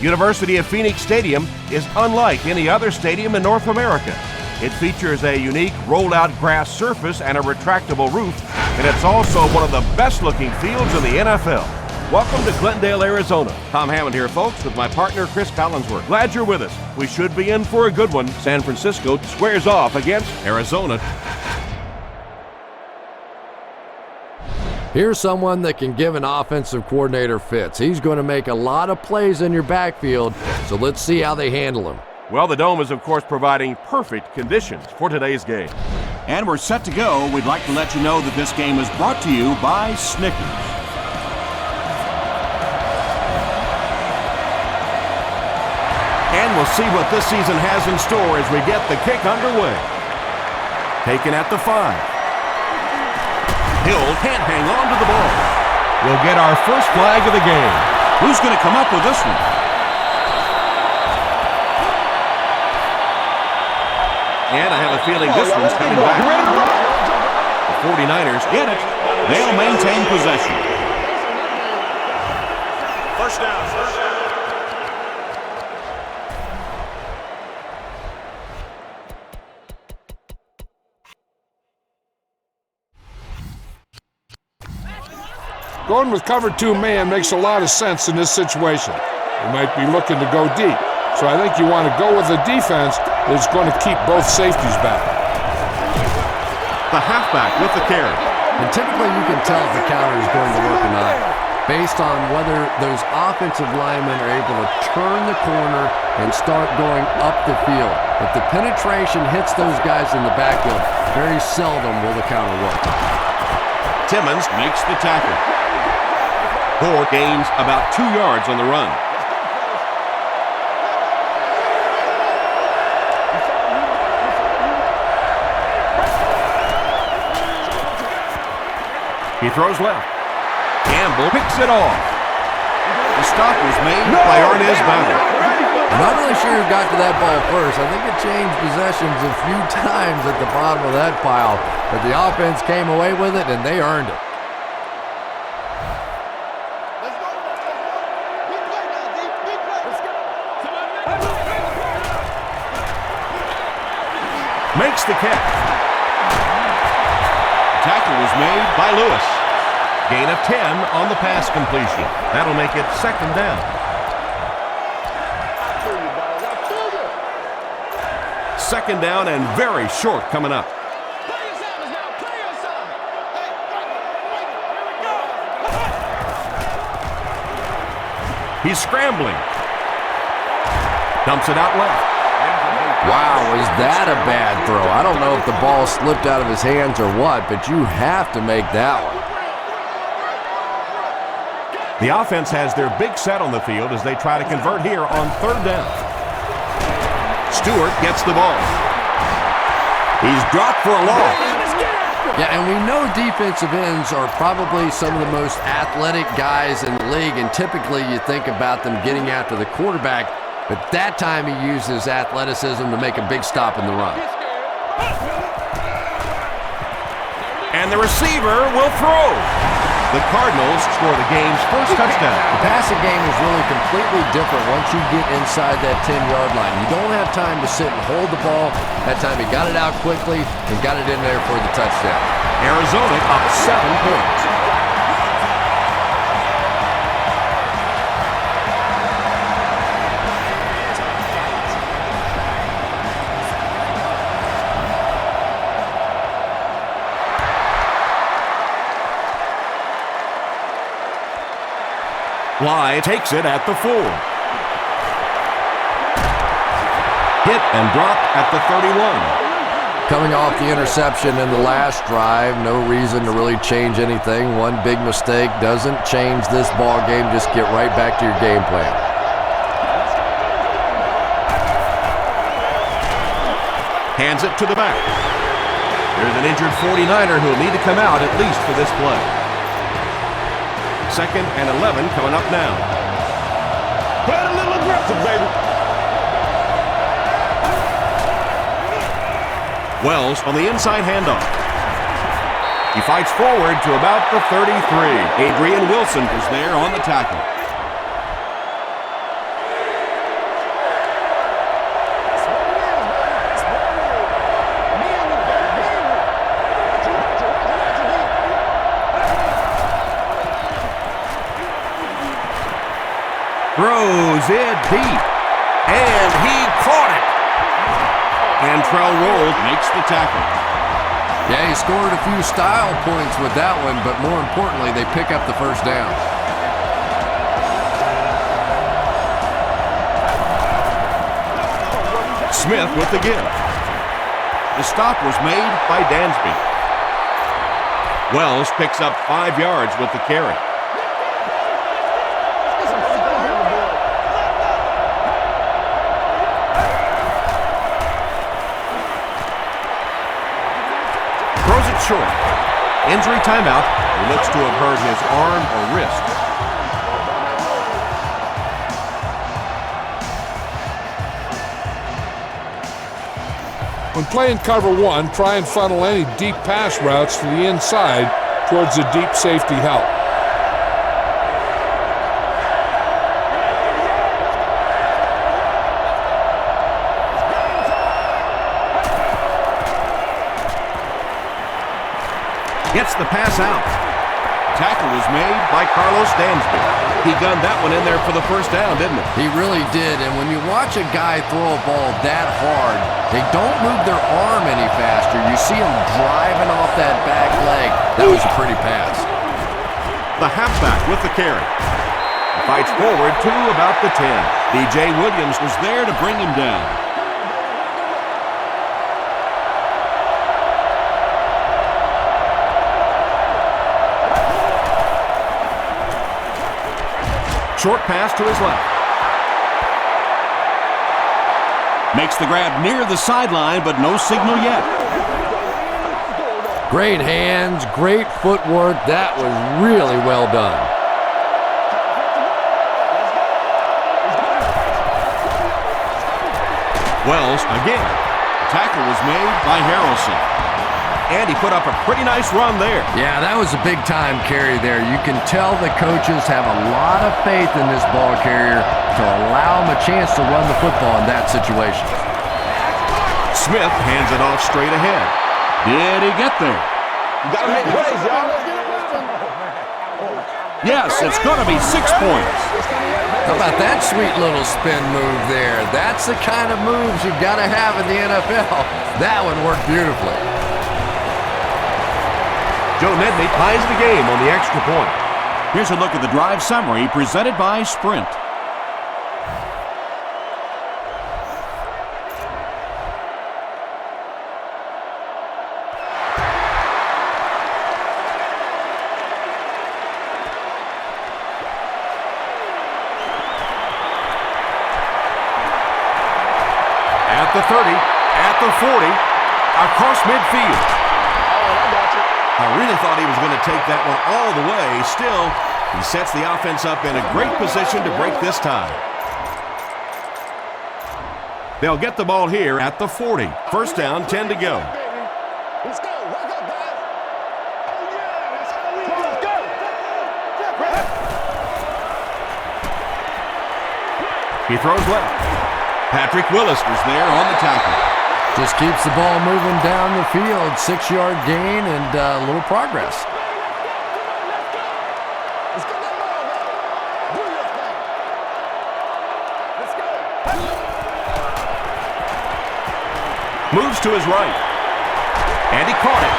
University of Phoenix Stadium is unlike any other stadium in North America. It features a unique rolled-out grass surface and a retractable roof, and it's also one of the best-looking fields in the NFL. Welcome to Glendale, Arizona. Tom Hammond here, folks, with my partner, Chris Collinsworth. Glad you're with us. We should be in for a good one. San Francisco squares off against Arizona. Here's someone that can give an offensive coordinator fits. He's going to make a lot of plays in your backfield, so let's see how they handle him. Well, the Dome is, of course, providing perfect conditions for today's game. And we're set to go. We'd like to let you know that this game is brought to you by Snickers. And we'll see what this season has in store as we get the kick underway. Taken at the 5. Hill can't hang on to the ball. We'll get our first flag of the game. Who's going to come up with this one? And I have a feeling this one's coming back. The 49ers get it. They'll maintain possession. First down. Going with cover 2 man makes a lot of sense in this situation. You might be looking to go deep, so I think you want to go with a defense that's going to keep both safeties back. The halfback with the carry. And typically you can tell if the counter is going to work or not based on whether those offensive linemen are able to turn the corner and start going up the field. If the penetration hits those guys in the backfield, very seldom will the counter work. Timmons makes the tackle. Gore gains about 2 yards on the run. He throws left. Campbell picks it off. The stop was made by Arnez Battle. I'm not really sure who got to that ball first. I think it changed possessions a few times at the bottom of that pile, but the offense came away with it, and they earned it. Makes the catch. Tackle was made by Lewis. Gain of 10 on the pass completion. That'll make it second down. Second down and very short coming up. He's scrambling. Dumps it out left. Wow, was that a bad throw? I don't know if the ball slipped out of his hands or what, but you have to make that one. The offense has their big set on the field as they try to convert here on third down. Stewart gets the ball. He's dropped for a loss. Yeah, and we know defensive ends are probably some of the most athletic guys in the league, and typically you think about them getting after the quarterback, but that time he used his athleticism to make a big stop in the run. And the receiver will throw. The Cardinals score the game's first touchdown. The passing game is really completely different once you get inside that 10-yard line. You don't have time to sit and hold the ball. That time he got it out quickly and got it in there for the touchdown. Arizona up 7 points. Bly takes it at the 4. Hit and dropped at the 31. Coming off the interception in the last drive, no reason to really change anything. One big mistake doesn't change this ball game. Just get right back to your game plan. Hands it to the back. There's an injured 49er who will need to come out at least for this play. Second and 11 coming up now. Play a little aggressive, baby. Wells on the inside handoff. He fights forward to about the 33. Adrian Wilson was there on the tackle. goes in deep. And he caught it. Cantrell rolled, makes the tackle. Yeah, he scored a few style points with that one, but more importantly, they pick up the first down. Smith with the give. The stop was made by Dansby. Wells picks up 5 yards with the carry. Throws it short. Injury timeout. He looks to have hurt his arm or wrist. When playing cover one, try and funnel any deep pass routes to the inside towards the deep safety help. Gets the pass out. Tackle was made by Carlos Dansby. He gunned that one in there for the first down, didn't he? He really did, and when you watch a guy throw a ball that hard, they don't move their arm any faster. You see him driving off that back leg. That was a pretty pass. The halfback with the carry. He fights forward to about the 10. DJ Williams was there to bring him down. Short pass to his left. Makes the grab near the sideline, but no signal yet. Great hands, great footwork. That was really well done. Wells again. Tackle was made by Harrelson. And he put up a pretty nice run there. Yeah, that was a big-time carry there. You can tell the coaches have a lot of faith in this ball carrier to allow him a chance to run the football in that situation. Smith hands it off straight ahead. Did he get there? You gotta make plays, y'all. Yes, it's going to be 6 points. How about that sweet little spin move there? That's the kind of moves you got to have in the NFL. That one worked beautifully. Joe Nedney ties the game on the extra point. Here's a look at the drive summary presented by Sprint. At the 30, at the 40, across midfield. I really thought he was going to take that one all the way. Still, he sets the offense up in a great position to break this tie. They'll get the ball here at the 40. First down, 10 to go. Let's go. Wake up, guys. Oh, yeah. Let's go. He throws left. Patrick Willis was there on the tackle. Just keeps the ball moving down the field. 6-yard gain and a little progress. Moves to his right. And he caught it.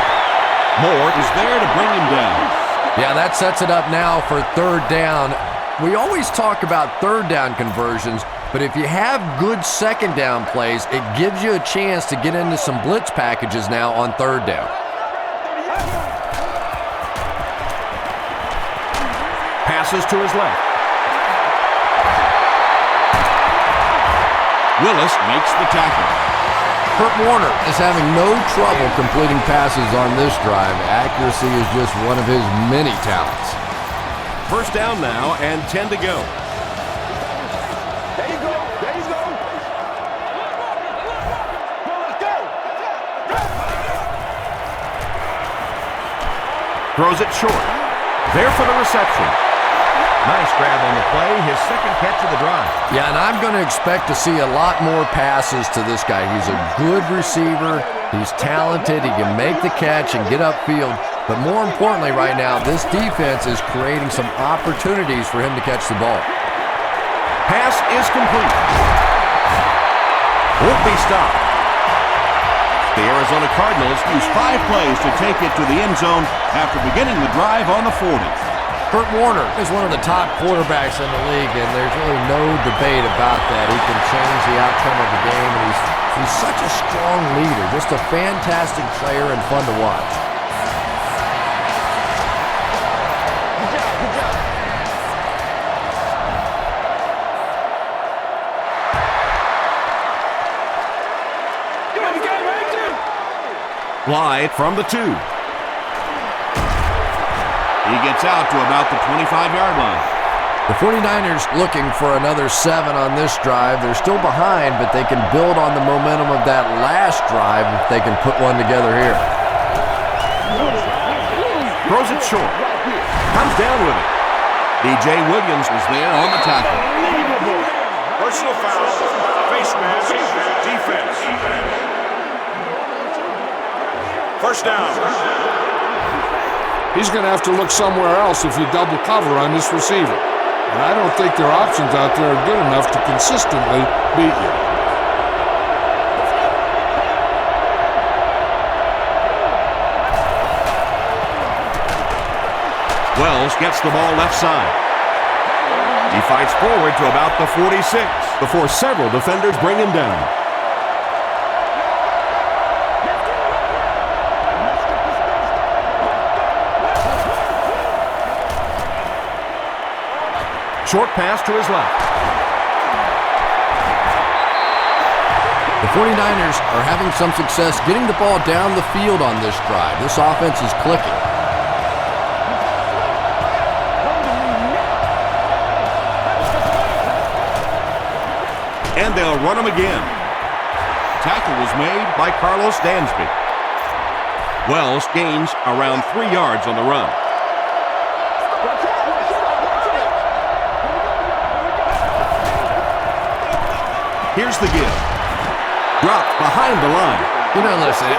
Moore is there to bring him down. Yeah, that sets it up now for third down. We always talk about third down conversions, but if you have good second down plays, it gives you a chance to get into some blitz packages now on third down. Passes to his left. Willis makes the tackle. Kurt Warner is having no trouble completing passes on this drive. Accuracy is just one of his many talents. First down now and 10 to go. There you go. There you go. Let's go. Throws it short. There for the reception. Nice grab on the play, his second catch of the drive. Yeah, and I'm going to expect to see a lot more passes to this guy. He's a good receiver. He's talented. He can make the catch and get upfield. But more importantly right now, this defense is creating some opportunities for him to catch the ball. Pass is complete. Won't be stopped. The Arizona Cardinals use 5 plays to take it to the end zone after beginning the drive on the 40. Kurt Warner is one of the top quarterbacks in the league, and there's really no debate about that. He can change the outcome of the game, and he's such a strong leader, just a fantastic player and fun to watch. Wide from the 2. He gets out to about the 25-yard line. The 49ers looking for another 7 on this drive. They're still behind, but they can build on the momentum of that last drive if they can put one together here. Throws it short. Comes down with it. D.J. Williams was there on the tackle. Personal foul, face mask, defense. First down. He's going to have to look somewhere else if you double cover on this receiver. And I don't think their options out there are good enough to consistently beat you. Wells gets the ball left side. He fights forward to about the 46 before several defenders bring him down. Short pass to his left. The 49ers are having some success getting the ball down the field on this drive. This offense is clicking. And they'll run him again. Tackle was made by Carlos Dansby. Wells gains around 3 yards on the run. Here's the give. Dropped behind the line. You know, listen,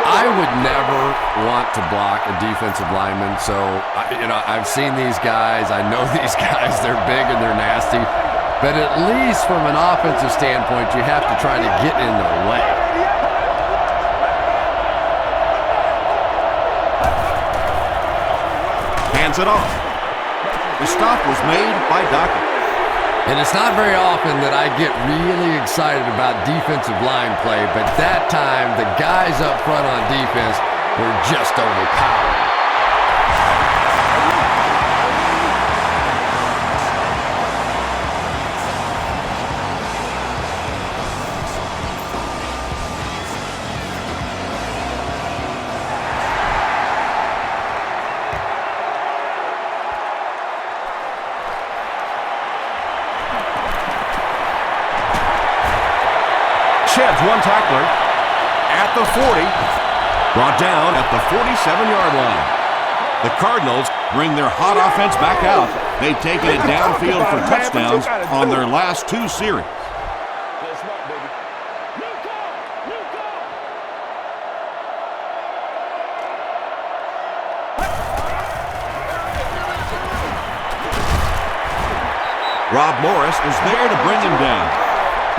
I would never want to block a defensive lineman, so, I've seen these guys. I know these guys. They're big and they're nasty. But at least from an offensive standpoint, you have to try to get in their way. Hands it off. The stop was made by Dockett. And it's not very often that I get really excited about defensive line play, but that time, the guys up front on defense were just overpowered. Sheds one tackler at the 40, brought down at the 47-yard line. The Cardinals bring their hot offense back out. They've taken it downfield for touchdowns on their last 2 series. Rob Morris is there to bring him down.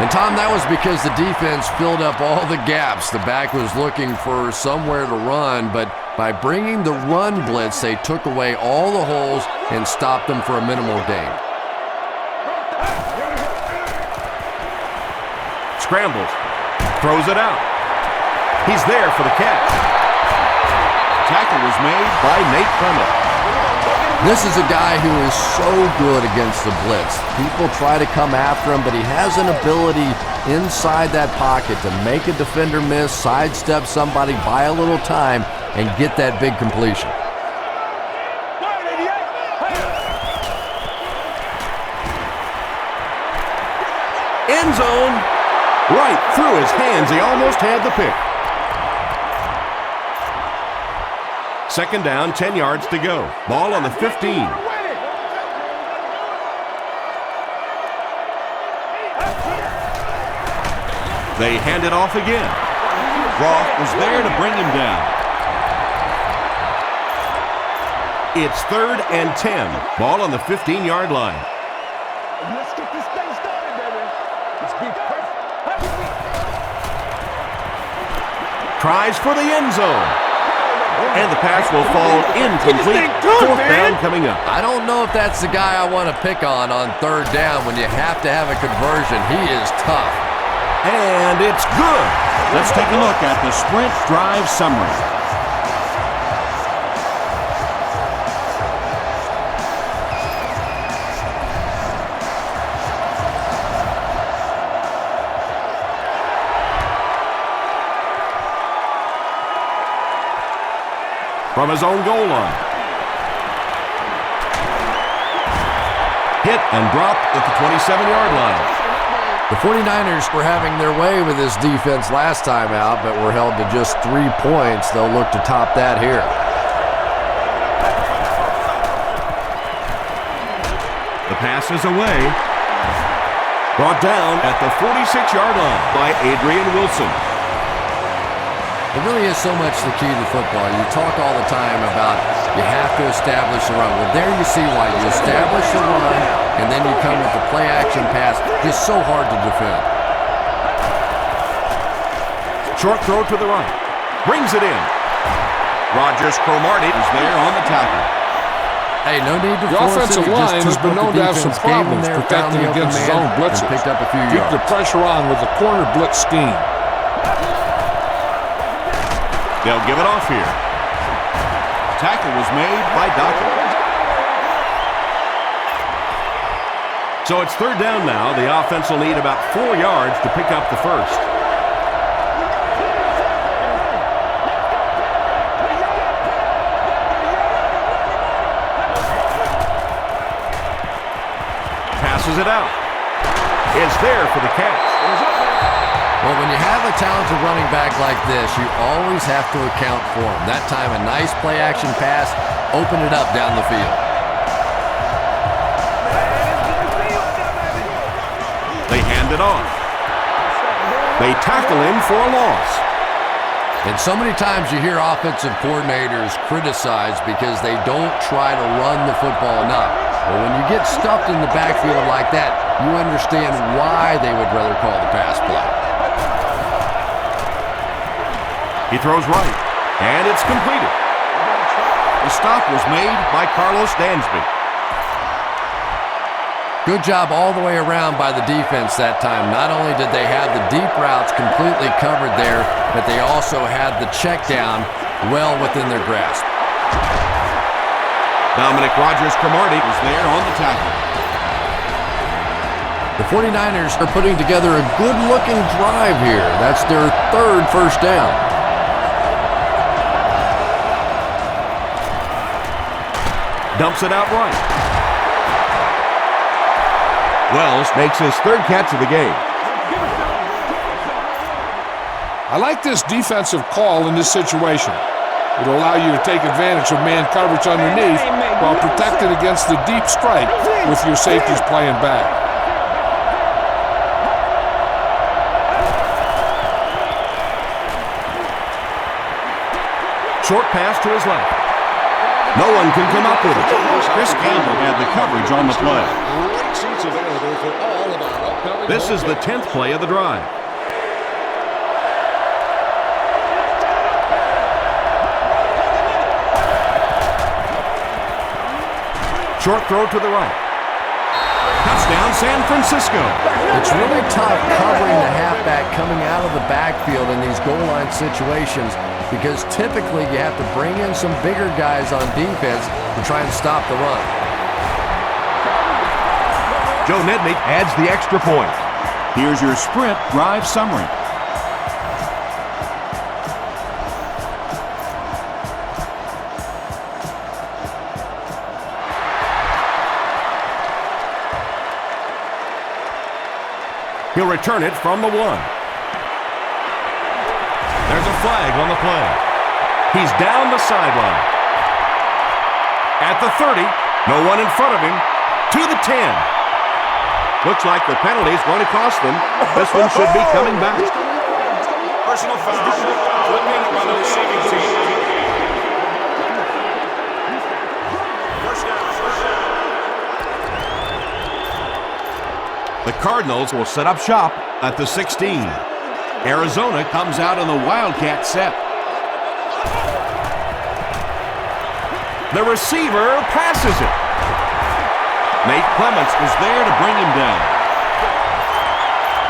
And, Tom, that was because the defense filled up all the gaps. The back was looking for somewhere to run, but by bringing the run blitz, they took away all the holes and stopped them for a minimal gain. Scrambles. Throws it out. He's there for the catch. Tackle was made by Nate Clement. This is a guy who is so good against the blitz. People try to come after him, but he has an ability inside that pocket to make a defender miss, sidestep somebody, buy a little time, and get that big completion. End zone. Right through his hands. He almost had the pick. Second down, 10 yards to go. Ball on the 15. They hand it off again. Roth was there to bring him down. It's 3rd and 10. Ball on the 15-yard line. Let's get this done. Tries for the end zone. And the pass will fall incomplete. Fourth down coming up. I don't know if that's the guy I want to pick on third down when you have to have a conversion. He is tough. And it's good. Let's take a look at the sprint drive summary. From his own goal line. Hit and dropped at the 27-yard line. The 49ers were having their way with this defense last time out, but were held to just 3 points. They'll look to top that here. The pass is away. Brought down at the 46-yard line by Adrian Wilson. It really is so much the key to football. You talk all the time about you have to establish the run. Well, there you see why. You establish the run, and then you come with the play-action pass. Just so hard to defend. Short throw to the right. Brings it in. Rogers Cromartie is there on the tackle. Hey, no need to The force offensive it. line has been known to have some problems protecting against zone blitzes. Picked up a few Keep yards. the pressure on with the corner blitz scheme. They'll give it off here. Tackle was made by Dockett. So it's third down now. The offense will need about 4 yards to pick up the first. Passes it out. It's there for the catch. Well, when you have a talented running back like this, you always have to account for him. That time, a nice play-action pass opened it up down the field. They hand it off. They tackle him for a loss. And so many times you hear offensive coordinators criticized because they don't try to run the football enough. Well, when you get stuffed in the backfield like that, you understand why they would rather call the pass play. He throws right, and it's completed. The stop was made by Carlos Dansby. Good job all the way around by the defense that time. Not only did they have the deep routes completely covered there, but they also had the check down well within their grasp. Dominic Rodgers-Cromartie is there on the tackle. The 49ers are putting together a good-looking drive here. That's their third first down. Dumps it out right. Wells makes his third catch of the game. I like this defensive call in this situation. It'll allow you to take advantage of man coverage underneath while protecting against the deep strike with your safeties playing back. Short pass to his left. No one can come up with it. Chris Campbell had the coverage on the play. Great seats available for all of our upcoming. This is the 10th play of the drive. Short throw to the right. Touchdown, San Francisco. It's really tough covering the halfback coming out of the backfield in these goal line situations because typically you have to bring in some bigger guys on defense to try and stop the run. Joe Nedney adds the extra point. Here's your sprint drive summary. He'll return it from the 1. There's a flag on the play. He's down the sideline. At the 30, no one in front of him, to the 10. Looks like the penalty is going to cost them. This one should be coming back. Personal foul. Flipping on the receiving team. First down. The Cardinals will set up shop at the 16. Arizona comes out in the Wildcat set. The receiver passes it. Nate Clements is there to bring him down.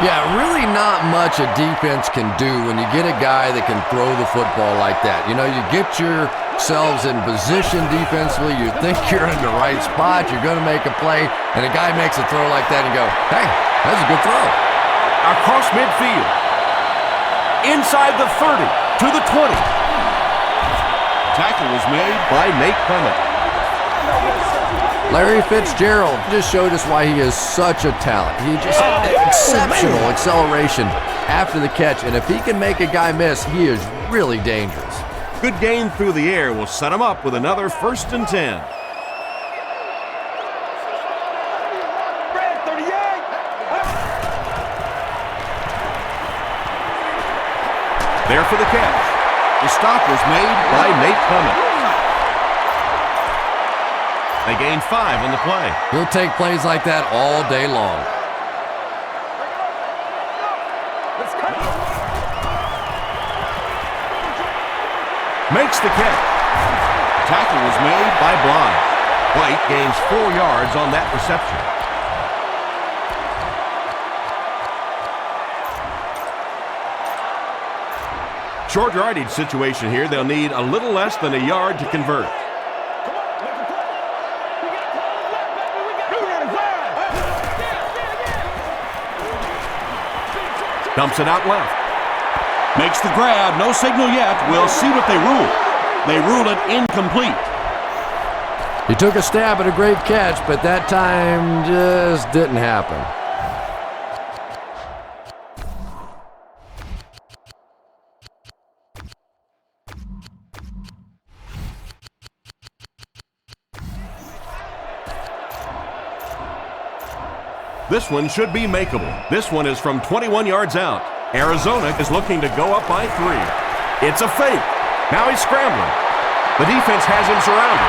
Yeah, really not much a defense can do when you get a guy that can throw the football like that. You know, you get yourselves in position defensively, you think you're in the right spot, you're going to make a play, and a guy makes a throw like that and you go, hey, that's a good throw. Across midfield. Inside the 30 to the 20. Tackle was made By Nate Clements. Larry Fitzgerald just showed us why he is such a talent. He just exceptional acceleration after the catch, and if he can make a guy miss, he is really dangerous. Good gain through the air will set him up with another 1st and 10. There for the catch. The stop was made By Nate Clements. They gain 5 on the play. He'll take plays like that all day long. Makes the catch. Tackle was made By Blige. White gains 4 yards on that reception. Short yardage situation here. They'll need a little less than a yard to convert. Dumps it out left. Makes the grab. No signal yet. We'll see what they rule. They rule it incomplete. He took a stab at a great catch, but that time just didn't happen. This one should be makeable. This one is from 21 yards out. Arizona is looking to go up by 3. It's a fake. Now he's scrambling. The defense has him surrounded.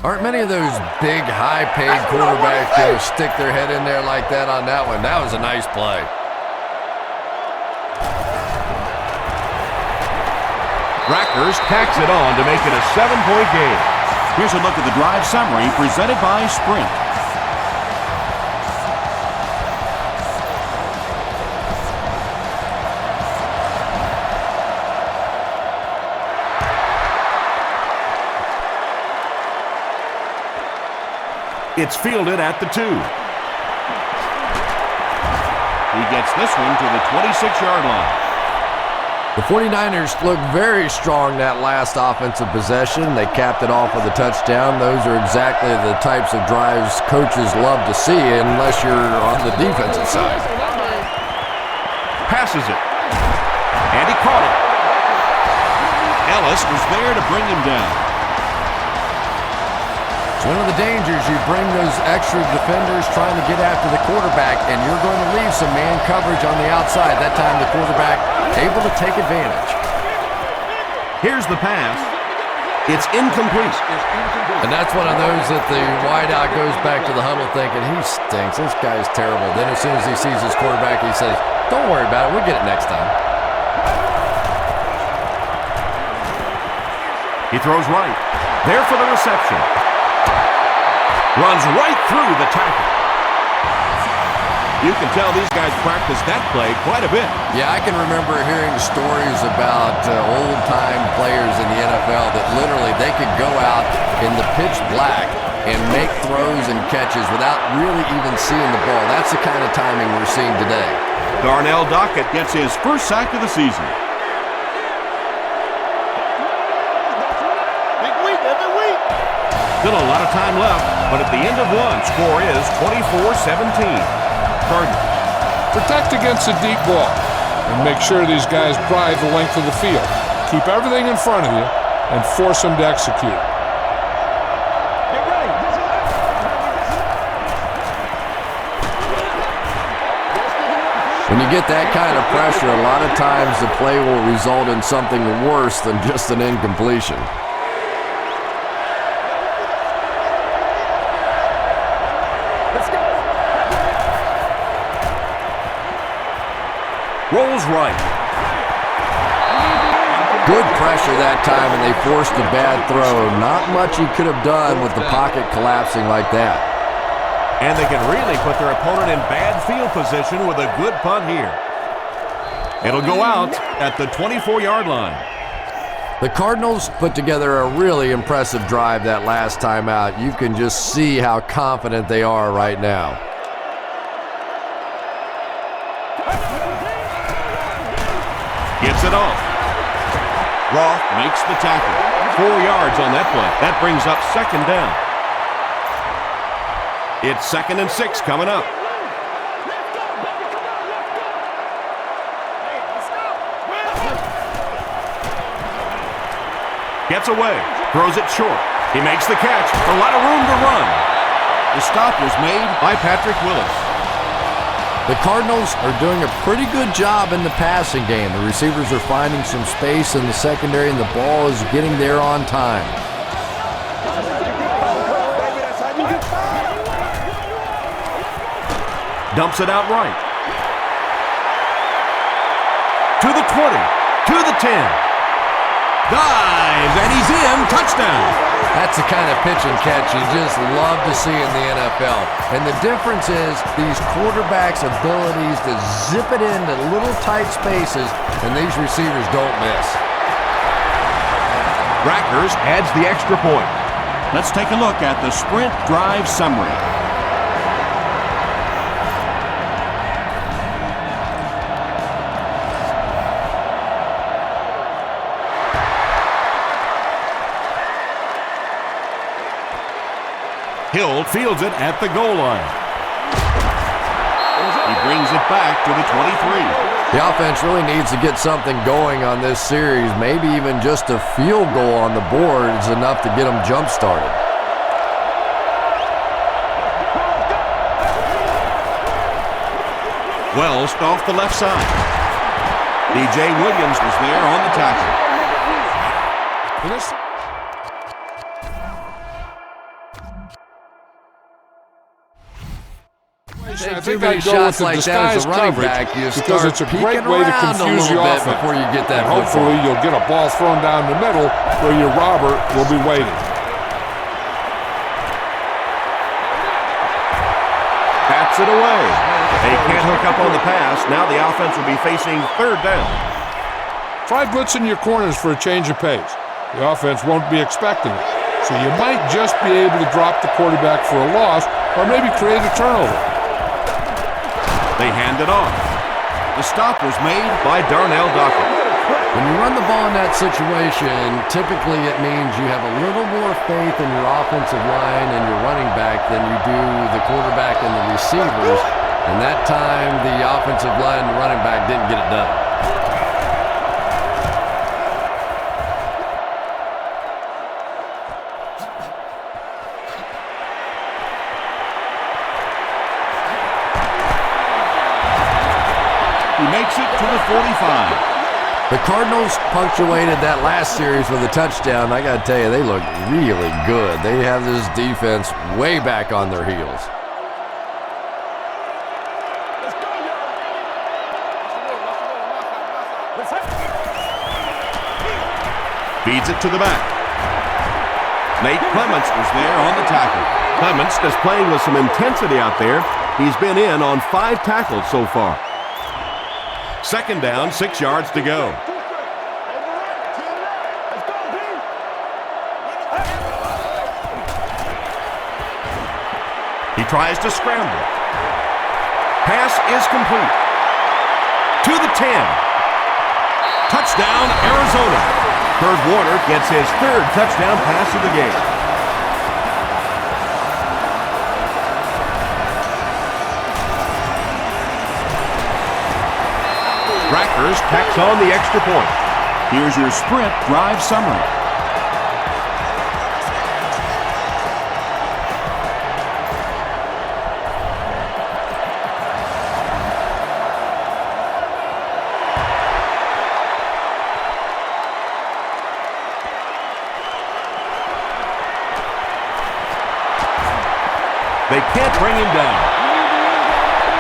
Aren't many of those big, high-paid quarterbacks going to stick their head in there like that on that one? That was a nice play. Rackers tacks it on to make it a 7-point game. Here's a look at the drive summary presented by Sprint. It's fielded at the 2. He gets this one to the 26-yard line. The 49ers look very strong that last offensive possession. They capped it off with a touchdown. Those are exactly the types of drives coaches love to see unless you're on the defensive side. Passes it. And he caught it. Ellis was there to bring him down. It's one of the dangers. You bring those extra defenders trying to get after the quarterback, and you're going to leave some man coverage on the outside. That time the quarterback able to take advantage. Here's the pass. It's incomplete. And that's one of those that the wideout goes back to the huddle thinking, he stinks. This guy's terrible. Then as soon as he sees his quarterback, he says, don't worry about it. We'll get it next time. He throws right. There for the reception. Runs right through the tackle. You can tell these guys practice that play quite a bit. Yeah, I can remember hearing stories about old-time players in the NFL that literally they could go out in the pitch black and make throws and catches without really even seeing the ball. That's the kind of timing we're seeing today. Darnell Dockett gets his first sack of the season. Still a lot of time left, but at the end of one, score is 24-17. Cardinals. Protect against a deep ball and make sure these guys drive the length of the field. Keep everything in front of you and force them to execute. When you get that kind of pressure, a lot of times the play will result in something worse than just an incompletion. Rolls right. Good pressure that time, and they forced a bad throw. Not much he could have done with the pocket collapsing like that. And they can really put their opponent in bad field position with a good punt here. It'll go out at the 24-yard line. The Cardinals put together a really impressive drive that last time out. You can just see how confident they are right now. Gets it off. Roth makes the tackle. 4 yards on that play. That brings up second down. It's 2nd and 6 coming up. Gets away. Throws it short. He makes the catch. A lot of room to run. The stop was made By Patrick Willis. The Cardinals are doing a pretty good job in the passing game. The receivers are finding some space in the secondary, and the ball is getting there on time. Dumps it out right. To the 20. To the 10. Dives, and he's in. Touchdown. That's the kind of pitch and catch you just love to see in the NFL. And the difference is these quarterbacks' abilities to zip it into little tight spaces, and these receivers don't miss. Rackers adds the extra point. Let's take a look at the sprint drive summary. Hill fields it at the goal line. He brings it back to the 23. The offense really needs to get something going on this series. Maybe even just a field goal on the board is enough to get them jump-started. Wells off the left side. DJ Williams was there on the tackle. I Too think many I'd go shots with the like that as disguised a running coverage back. You because start it's a peeking great way to around a confuse little the bit offense. before you get that And football. hopefully you'll get a ball thrown down the middle where your robber will be waiting. Bats it away. They can't hook up on the pass. Now the offense will be facing 3rd down. Try blitzing your corners for a change of pace. The offense won't be expecting it. So you might just be able to drop the quarterback for a loss or maybe create a turnover. They hand it off. The stop was made By Darnell Dockett. When you run the ball in that situation, typically it means you have a little more faith in your offensive line and your running back than you do the quarterback and the receivers. And that time, the offensive line and the running back didn't get it done. He makes it to the 45. The Cardinals punctuated that last series with a touchdown. I got to tell you, they look really good. They have this defense way back on their heels. Feeds it to the back. Nate Clements was there on the tackle. Clements is playing with some intensity out there. He's been in on 5 tackles so far. 2nd down, 6 yards to go. He tries to scramble. Pass is complete. To the 10. Touchdown, Arizona. Kurt Warner gets his 3rd touchdown pass of the game. Rackers tacks on the extra point. Here's your sprint drive summary. They can't bring him down.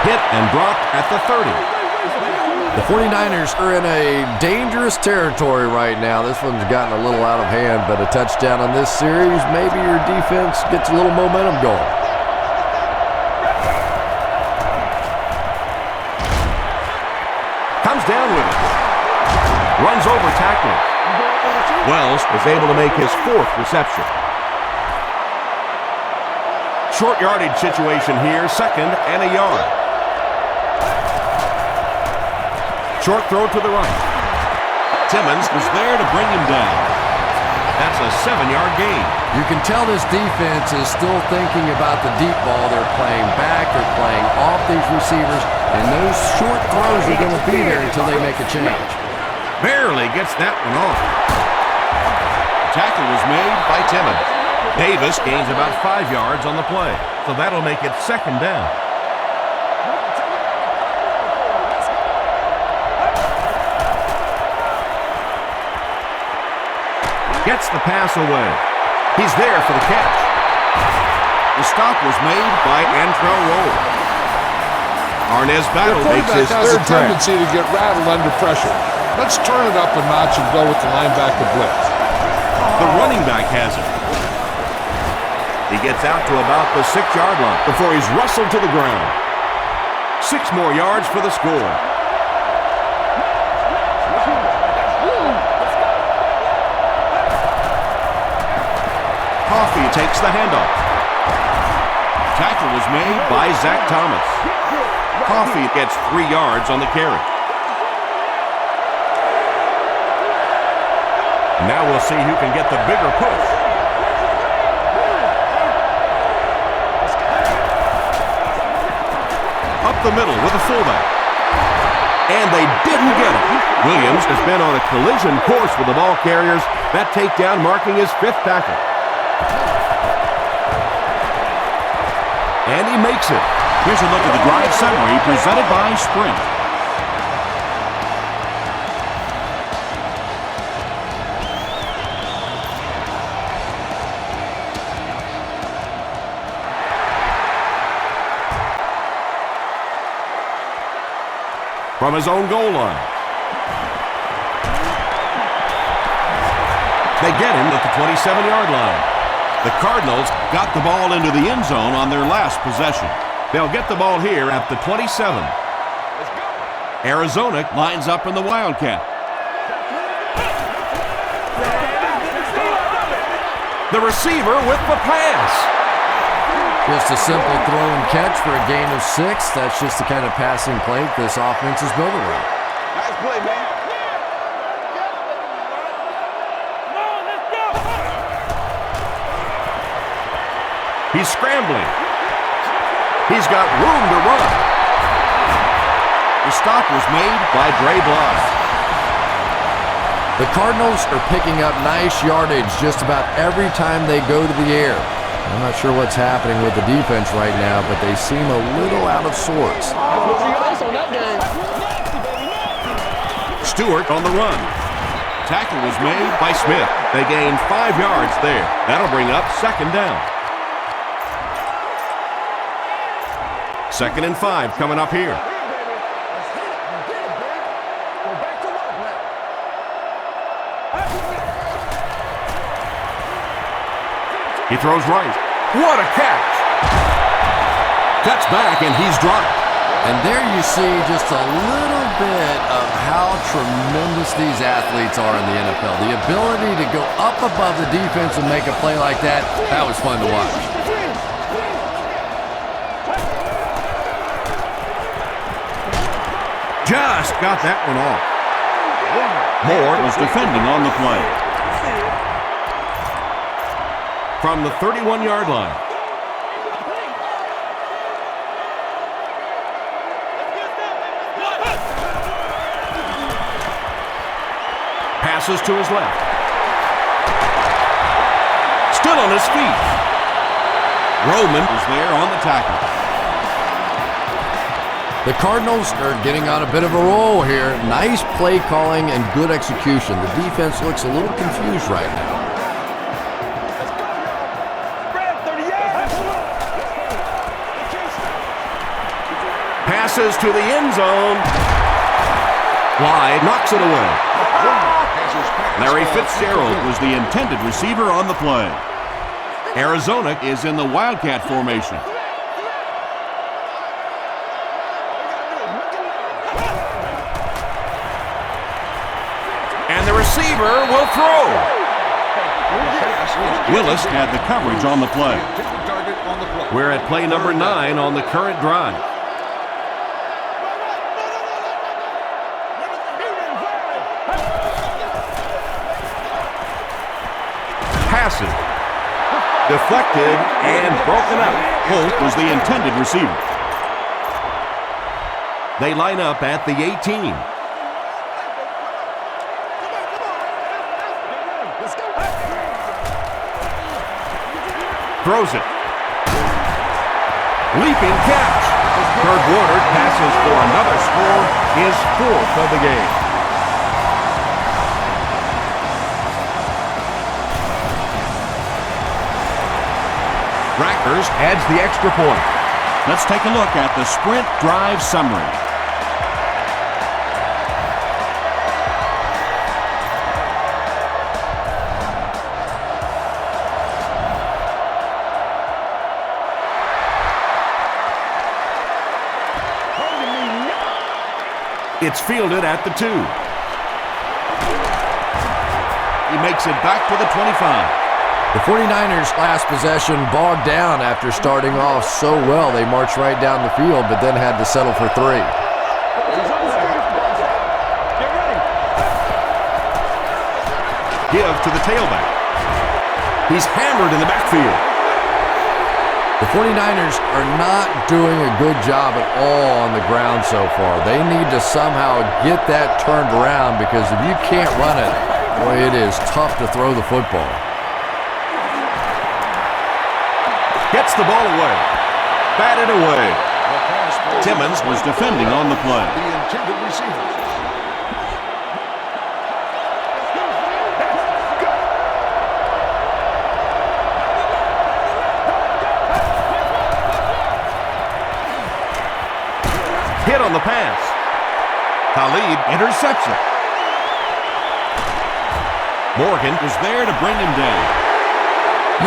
Hit and dropped at the 30. The 49ers are in a dangerous territory right now. This one's gotten a little out of hand, but a touchdown on this series, maybe your defense gets a little momentum going. Comes down with it. Runs over tackling. Wells is able to make his 4th reception. Short yardage situation here, 2nd and a yard. Short throw to the right. Timmons was there to bring him down. That's a 7-yard gain. You can tell this defense is still thinking about the deep ball. They're playing back, they're playing off these receivers, and those short throws are going to be there until they make a change. Barely gets that one off. Tackle was made by Timmons. Davis gains about 5 yards on the play, so that'll make it 2nd down. Gets the pass away. He's there for the catch. The stop was made by Antrell Roll. Arnez The Battle makes his quarterback has a 3rd try. tendency to get rattled under pressure. Let's turn it up a notch and go with the linebacker blitz. The running back has it. He gets out to about the 6-yard line before he's wrestled to the ground. 6 more yards for the score. Coffee takes the handoff. Tackle was made By Zach Thomas. Coffee gets 3 yards on the carry. Now we'll see who can get the bigger push. Up the middle with a fullback. And they didn't get it. Williams has been on a collision course with the ball carriers. That takedown marking his 5th tackle. And he makes it. Here's a look at the drive summary presented by Sprint. From his own goal line. They get him at the 27-yard line. The Cardinals got the ball into the end zone on their last possession. They'll get the ball here at the 27. Arizona lines up in the Wildcat. The receiver with the pass. Just a simple throw and catch for a gain of 6. That's just the kind of passing play this offense is built around. Nice play, man. He's scrambling. He's got room to run. The stop was made by Dre Bly. The Cardinals are picking up nice yardage just about every time they go to the air. I'm not sure what's happening with the defense right now, but they seem a little out of sorts. Stewart on the run. Tackle was made by Smith. They gain 5 yards there. That'll bring up 2nd down. 2nd and 5 coming up here. He throws right. What a catch! Cuts back and he's dropped. And there you see just a little bit of how tremendous these athletes are in the NFL. The ability to go up above the defense and make a play like that, that was fun to watch. Just got that one off. Moore was defending on the play. From the 31-yard line. Passes to his left. Still on his feet. Roman was there on the tackle. The Cardinals are getting on a bit of a roll here. Nice play calling and good execution. The defense looks a little confused right now. Passes to the end zone. Clyde knocks it away. Larry Fitzgerald was the intended receiver on the play. Arizona is in the Wildcat formation. And the receiver will throw. Willis had the coverage on the play. We're at play number 9 on the current drive. Passes. Deflected and broken up. Holt was the intended receiver. They line up at the 18. Throws it. Leaping catch. Kurt Warner passes for another score, his 4th of the game. Rackers adds the extra point. Let's take a look at the sprint drive summary. It's fielded at the 2. He makes it back to the 25. The 49ers last possession bogged down after starting off so well. They marched right down the field, but then had to settle for 3. Give to the tailback. He's hammered in the backfield. The 49ers are not doing a good job at all on the ground so far. They need to somehow get that turned around, because if you can't run it, boy, it is tough to throw the football. Gets the ball away. Batted away. Timmons was defending on the play. The intended receiver. Hit on the pass. Talib intercepts it. Morgan was there to bring him down.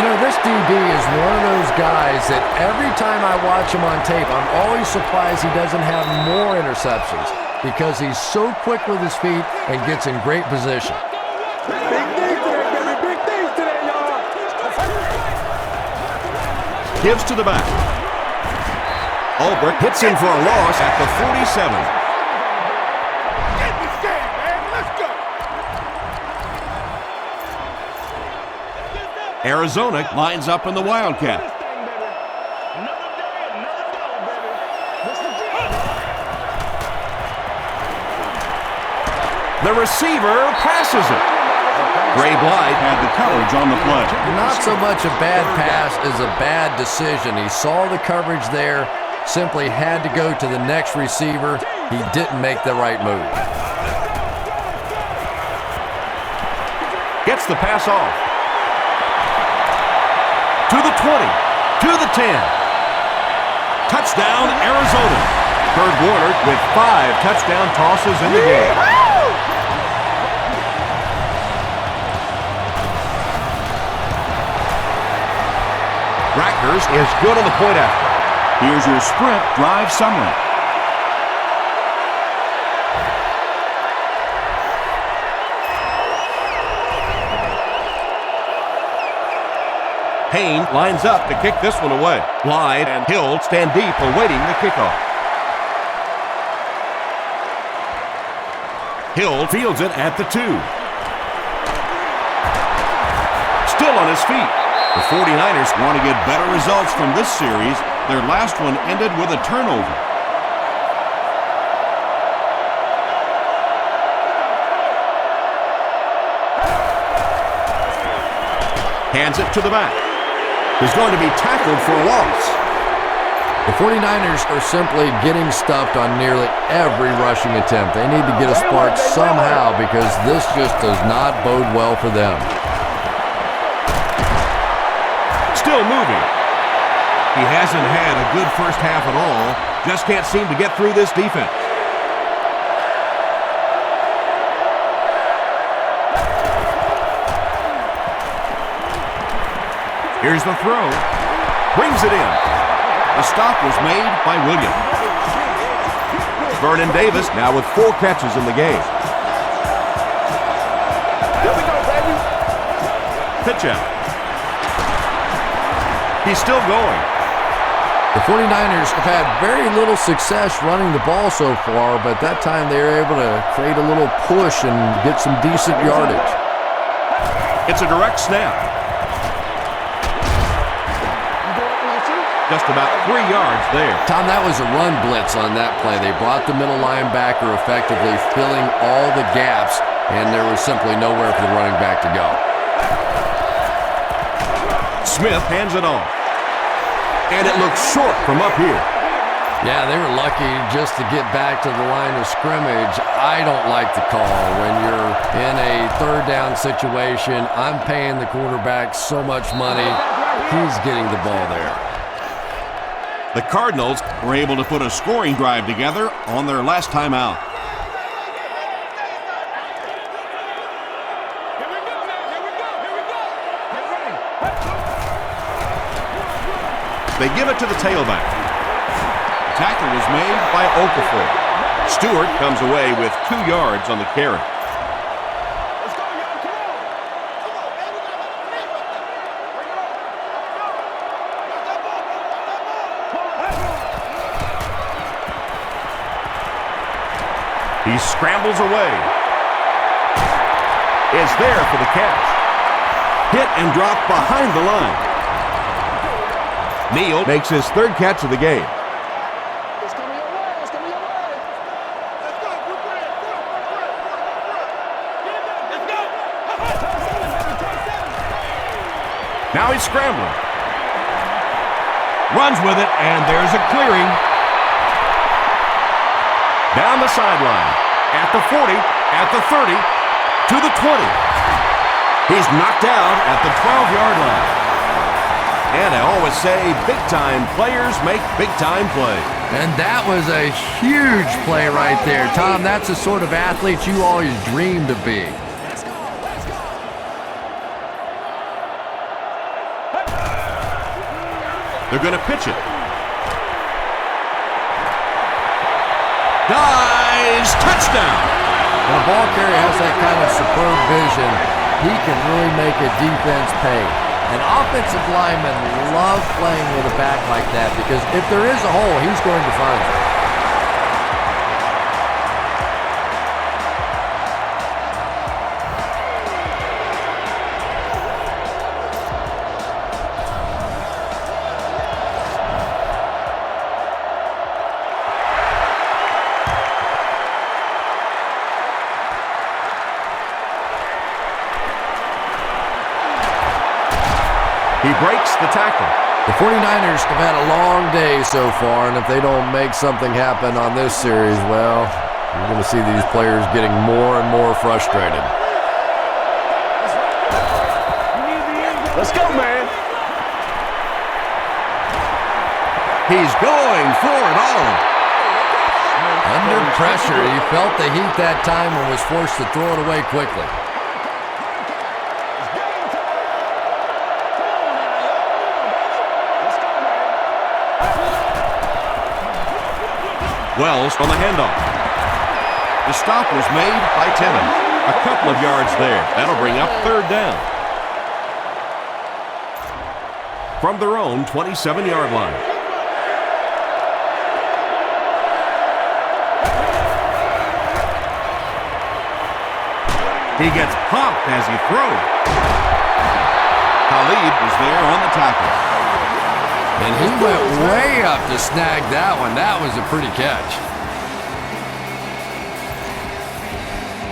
You know, this DB is one of those guys that every time I watch him on tape, I'm always surprised he doesn't have more interceptions, because he's so quick with his feet and gets in great position. Big things today, baby. Big things today, y'all. Gives to the back. Ulbrich hits him for a loss at the 47. Get this game, man. Let's go. Arizona lines up in the Wildcat. The receiver passes it. Ray Blythe Had the coverage on the play. Not so much a bad pass as a bad decision. He saw the coverage there, simply had to go to the next receiver. He didn't make the right move. gets the pass off. To the 20, to the 10. Touchdown, Arizona. Kurt Warner with 5 touchdown tosses in the game. Rackers is good on the point after. Here's your sprint drive summary. Payne lines up to kick this one away. Blythe and Hill stand deep awaiting the kickoff. Hill fields it at the 2. Still on his feet. The 49ers want to get better results from this series. Their last one ended with a turnover. Hands it to the back. He's going to be tackled for a loss. The 49ers are simply getting stuffed on nearly every rushing attempt. They need to get a spark somehow because this just does not bode well for them. Still moving. He hasn't had a good first half at all. Just can't seem to get through this defense. Here's the throw. Brings it in. The stop was made by Williams. Vernon Davis now with 4 catches in the game. Here we go, baby. Pitch out. He's still going. The 49ers have had very little success running the ball so far, but that time they were able to create a little push and get some decent yardage. It's a direct snap. Just about 3 yards there. Tom, that was a run blitz on that play. They brought the middle linebacker effectively, filling all the gaps, and there was simply nowhere for the running back to go. Smith hands it off. And it looks short from up here. Yeah, they were lucky just to get back to the line of scrimmage. I don't like the call. When you're in a third down situation, I'm paying the quarterback so much money. He's getting the ball there. The Cardinals were able to put a scoring drive together on their last time out. They give it to the tailback. The tackle was made by Okafor. Stewart comes away with 2 yards on the carry. He scrambles away. Is there for the catch. Hit and drop behind the line. Neal makes his 3rd catch of the game. It's coming your way. It's coming your way. Let's go. Let's go. Now he's scrambling. Runs with it, and there's a clearing. Down the sideline. At the 40, at the 30, to the 20. He's knocked out at the 12-yard line. And I always say, big-time players make big-time plays. And that was a huge play right there. Tom, that's the sort of athlete you always dreamed of being. They're going to pitch it. Dives, touchdown. When a ball carrier has that kind of superb vision, he can really make a defense pay. And offensive linemen love playing with a back like that because if there is a hole, he's going to find it. He breaks the tackle. The 49ers have had a long day so far, and if they don't make something happen on this series, well, you're going to see these players getting more and more frustrated. Let's go, man. He's going for it all. Under pressure, he felt the heat that time and was forced to throw it away quickly. Wells on the handoff. The stop was made by Timmons. A couple of yards there. That'll bring up 3rd down. From their own 27-yard line. He gets popped as he throws. Khalid was there on the tackle. And he went way up to snag that one. That was a pretty catch.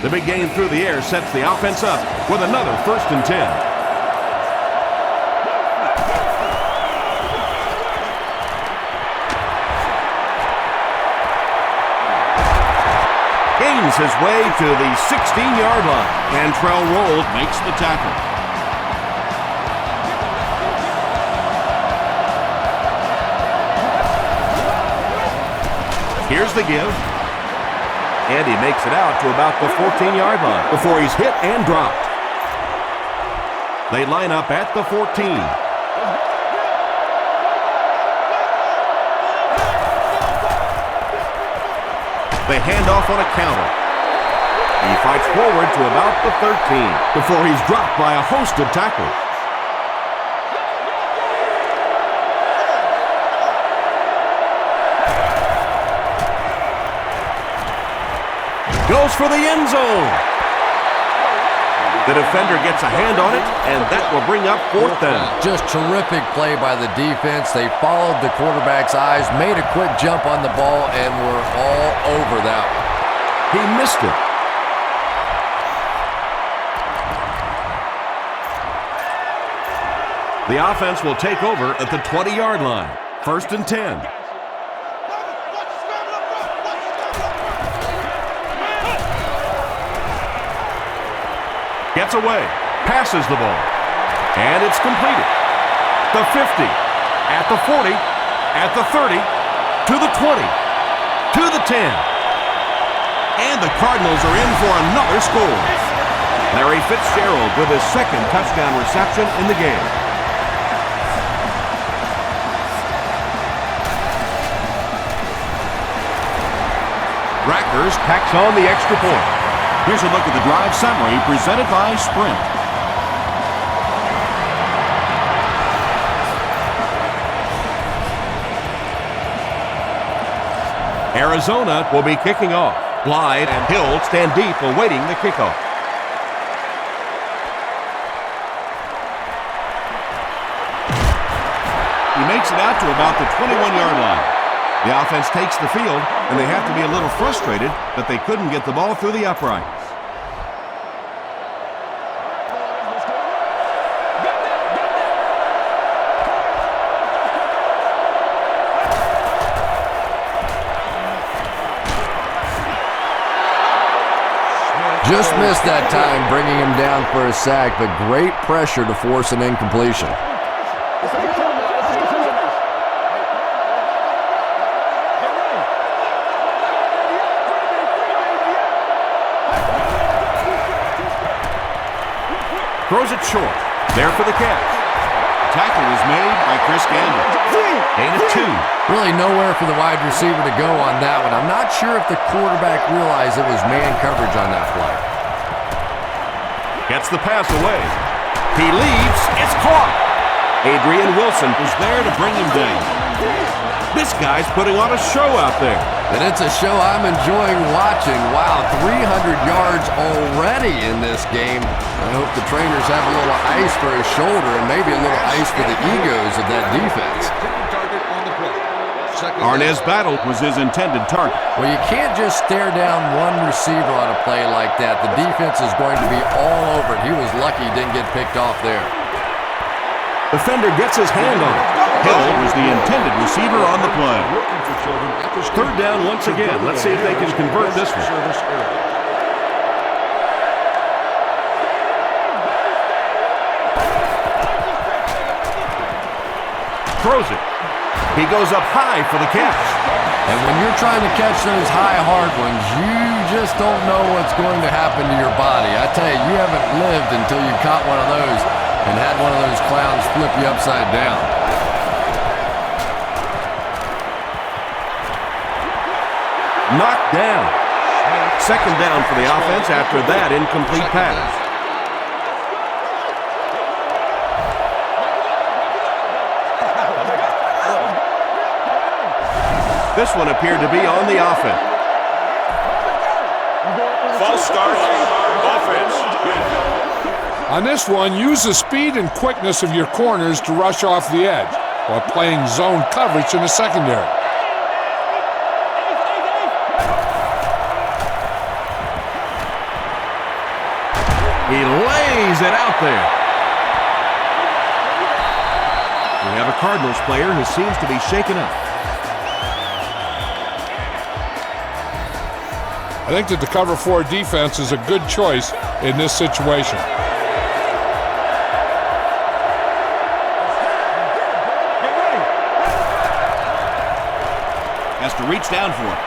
The big game through the air sets the offense up with another 1st and 10. Gains his way to the 16-yard line. Cantrell Roll makes the tackle. Here's the give. And he makes it out to about the 14-yard line Before he's hit and dropped. They line up at the 14. They hand off on a counter. He fights forward to about the 13 before he's dropped by a host of tacklers. Goes for the end zone. The defender gets a hand on it, and that will bring up 4th down. Just terrific play by the defense. They followed the quarterback's eyes, made a quick jump on the ball, and were all over that one. He missed it. The offense will take over at the 20-yard line. 1st and 10. Gets away, passes the ball, and it's completed. The 50, at the 40, at the 30, to the 20, to the 10. And the Cardinals are in for another score. Larry Fitzgerald with his 2nd touchdown reception in the game. Rackers tacks on the extra point. Here's a look at the drive summary presented by Sprint. Arizona will be kicking off. Blythe and Hill stand deep awaiting the kickoff. He makes it out to about the 21-yard line. The offense takes the field, and they have to be a little frustrated that they couldn't get the ball through the uprights. Just missed that time, bringing him down for a sack, but great pressure to force an incompletion. Throws it short. There for the catch. Tackle is made by Chris Gander. Gain of 2. Really nowhere for the wide receiver to go on that one. I'm not sure if the quarterback realized it was man coverage on that play. Gets the pass away. He leaves. It's caught. Adrian Wilson was there to bring him down. This guy's putting on a show out there. And it's a show I'm enjoying watching. Wow, 300 yards already in this game. I hope the trainers have a little ice for his shoulder and maybe a little ice for the egos of that defense. Arnez Battle was his intended target. Well, you can't just stare down one receiver on a play like that. The defense is going to be all over it. He was lucky he didn't get picked off there. Defender gets his hand on it. Hill was the intended receiver on the play. 3rd down once again. Let's see if they can convert this one. Throws it. He goes up high for the catch. And when you're trying to catch those high, hard ones, you just don't know what's going to happen to your body. I tell you, you haven't lived until you caught one of those and had one of those clowns flip you upside down. Knocked down. 2nd down for the offense after that incomplete pass. This one appeared to be on the offense. False start. Offense. On this one, use the speed and quickness of your corners to rush off the edge while playing zone coverage in the secondary. He lays it out there. We have a Cardinals player who seems to be shaken up. I think that the cover 4 defense is a good choice in this situation. Has to reach down for it.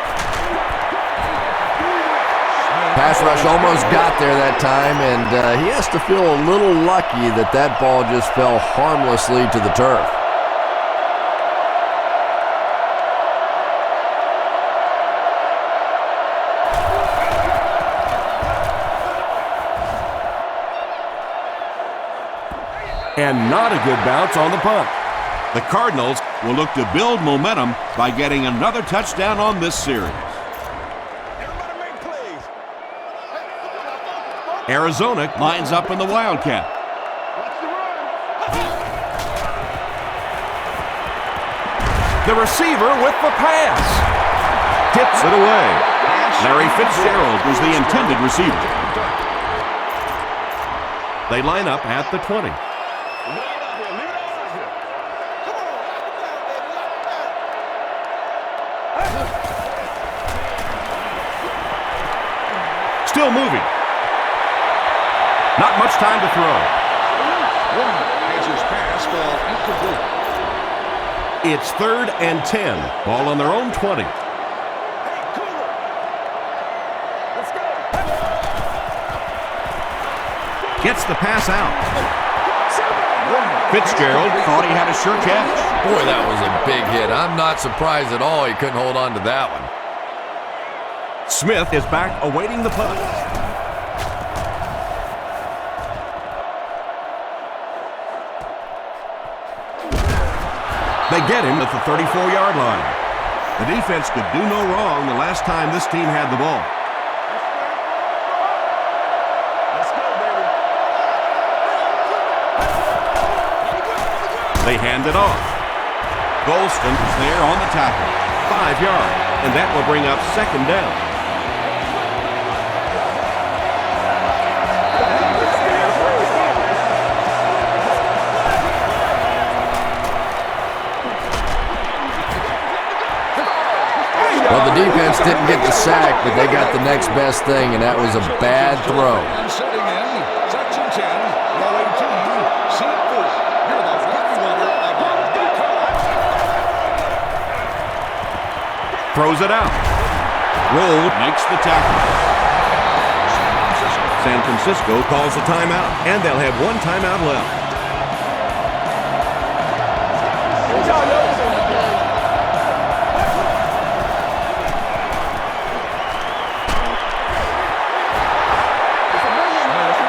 Pass rush almost got there that time, and he has to feel a little lucky that that ball just fell harmlessly to the turf. And not a good bounce on the punt. The Cardinals will look to build momentum by getting another touchdown on this series. Everybody make plays. Arizona lines up in the Wildcat. Watch the run. The receiver with the pass. Tips it away. Larry Fitzgerald was the intended receiver. They line up at the 20. Still moving. Not much time to throw. As his pass fell incomplete. It's 3rd and 10. Ball on their own 20. Gets the pass out. Fitzgerald thought he had a sure catch. Boy, that was a big hit. I'm not surprised at all he couldn't hold on to that one. Smith is back awaiting the punt. They get him at the 34-yard line. The defense could do no wrong the last time this team had the ball. They hand it off. Golston is there on the tackle. 5 yards, and that will bring up 2nd down. Well, the defense didn't get the sack, but they got the next best thing, and that was a bad throw. And setting in, section 10, row 18, seat 4. You're the happy winner of a big car. Throws it out. Roll makes the tackle. San Francisco calls a timeout, and they'll have 1 timeout left.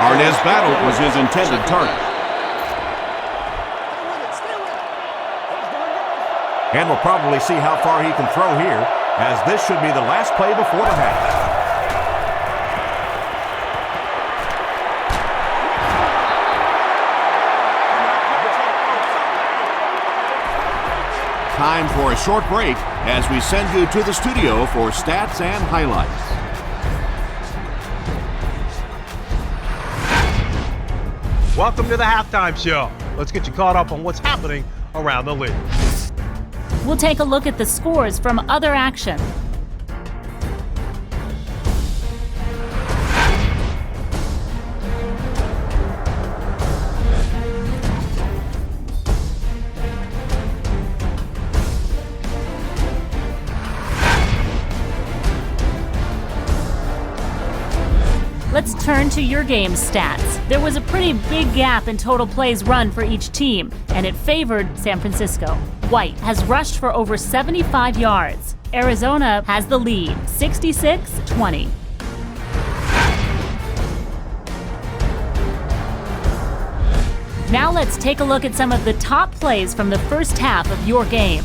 Arnaz Battle was his intended target. And we'll probably see how far he can throw here, as this should be the last play before the half. Time for a short break as we send you to the studio for stats and highlights. Welcome to the halftime show. Let's get you caught up on what's happening around the league. We'll take a look at the scores from other action. Let's turn to your game's stats. There was a pretty big gap in total plays run for each team, and it favored San Francisco. White has rushed for over 75 yards. Arizona has the lead, 66-20. Now let's take a look at some of the top plays from the first half of your game.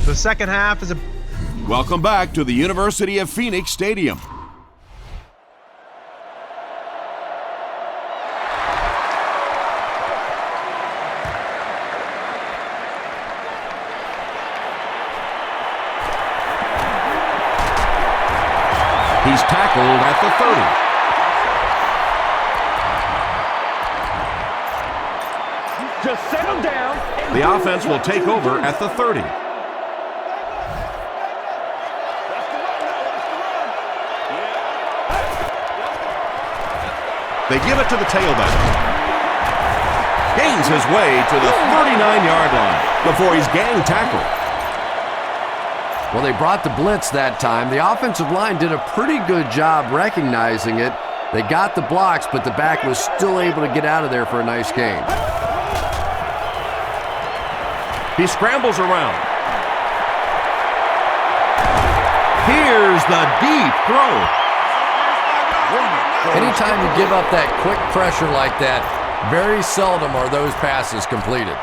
The second half is a Welcome back to the University of Phoenix Stadium. He's tackled at the 30. Just settle down. The offense will take over at the 30. They give it to the tailback. Gains his way to the 39-yard line before he's gang tackled. Well, they brought the blitz that time. The offensive line did a pretty good job recognizing it. They got the blocks, but the back was still able to get out of there for a nice gain. He scrambles around. Here's the deep throw. Anytime you give up that quick pressure like that, very seldom are those passes completed.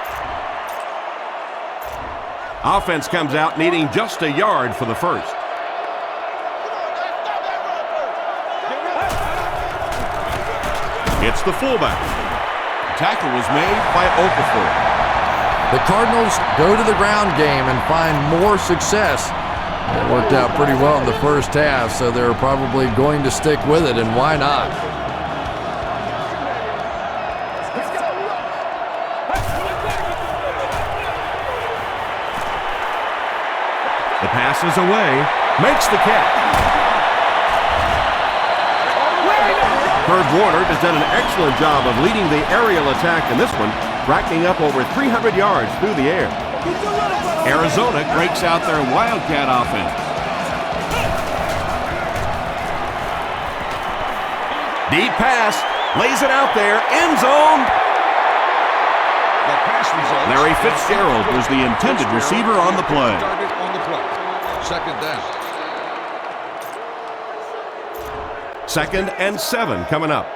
Offense comes out needing just a yard for the first. It's the fullback. The tackle was made by Okafor. The Cardinals go to the ground game and find more success. It worked out pretty well in the first half, so they're probably going to stick with it, and why not? The pass is away, makes the catch. Herb Warner has done an excellent job of leading the aerial attack in this one, racking up over 300 yards through the air. Arizona breaks out their Wildcat offense. Deep pass, lays it out there, end zone. The pass results. Larry Fitzgerald was the intended receiver on the play. Target on the play. Second down. 2nd and 7 coming up.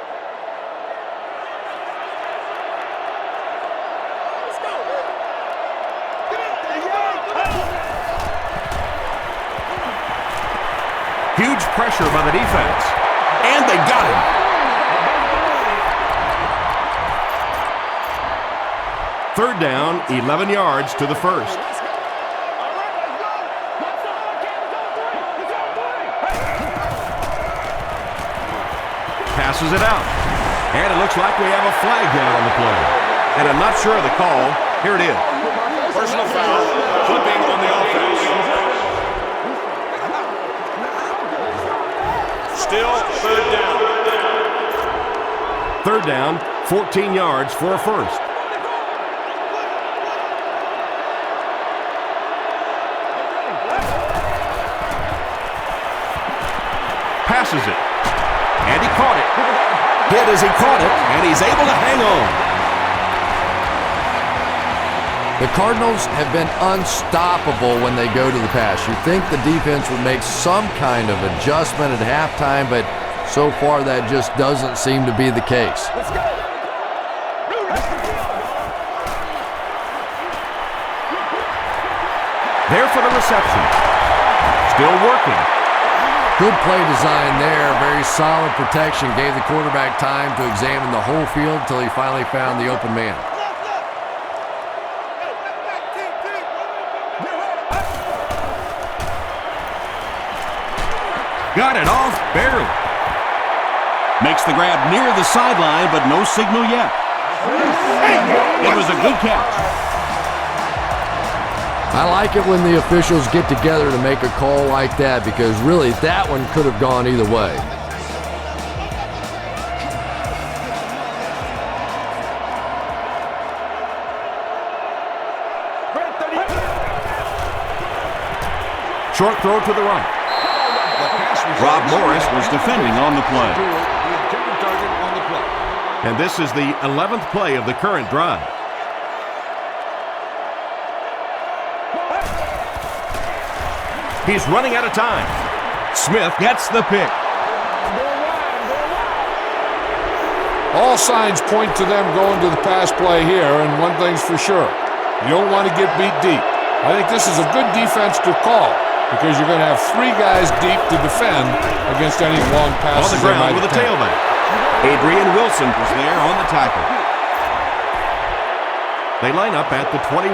Huge pressure by the defense. And they got him. Third down, 11 yards to the first. Passes it out. And it looks like we have a flag down on the play. And I'm not sure of the call. Here it is. Personal foul, flipping on the offense. Still third down. Third down, 14 yards for a first. Passes it. And he caught it. Hit as he caught it, and he's able to hang on. The Cardinals have been unstoppable when they go to the pass. You'd think the defense would make some kind of adjustment at halftime, but so far that just doesn't seem to be the case. There for the reception. Still working. Good play design there. Very solid protection. Gave the quarterback time to examine the whole field until he finally found the open man. Got it off, barely. Makes the grab near the sideline, but no signal yet. It was a good catch. I like it when the officials get together to make a call like that, because really that one could have gone either way. Short throw to the right. Rob Morris was defending on the play. And this is the 11th play of the current drive. He's running out of time. Smith gets the pick. All signs point to them going to the pass play here, and one thing's for sure. You don't want to get beat deep. I think this is a good defense to call, because you're going to have three guys deep to defend against any long passes. On the ground with a tailback. Adrian Wilson was there on the tackle. They line up at the 21.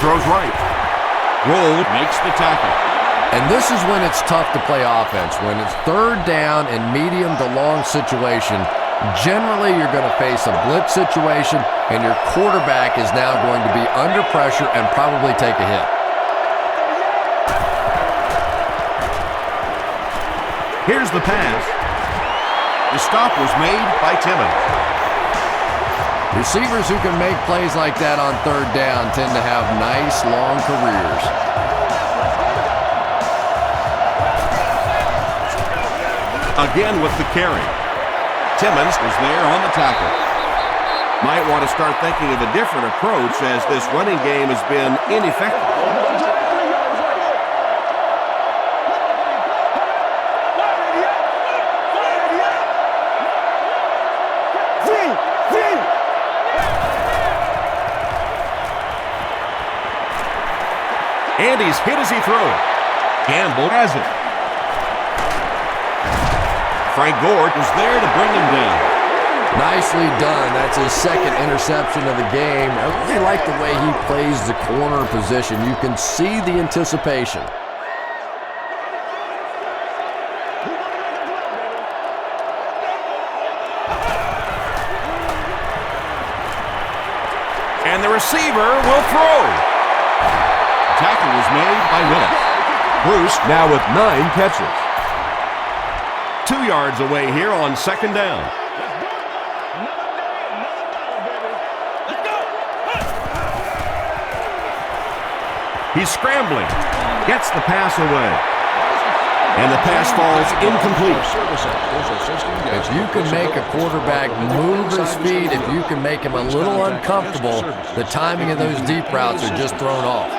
throws right. Rolled, makes the tackle. And this is when it's tough to play offense. When it's third down and medium to long situation, generally you're going to face a blitz situation, and your quarterback is now going to be under pressure and probably take a hit. Here's the pass. The stop was made by Timmons. Receivers who can make plays like that on third down tend to have nice, long careers. Again with the carry. Timmons was there on the tackle. Might want to start thinking of a different approach as this running game has been ineffective. And he's hit as he throws. Gamble has it. Frank Gore is there to bring him down. Nicely done. That's his second interception of the game. I really like the way he plays the corner position. You can see the anticipation. And the receiver will throw. Tackle was made by Willis. Bruce now with 9 catches. 2 yards away here on second down. He's scrambling. Gets the pass away. And the pass falls incomplete. If you can make a quarterback move his feet, if you can make him a little uncomfortable, the timing of those deep routes are just thrown off.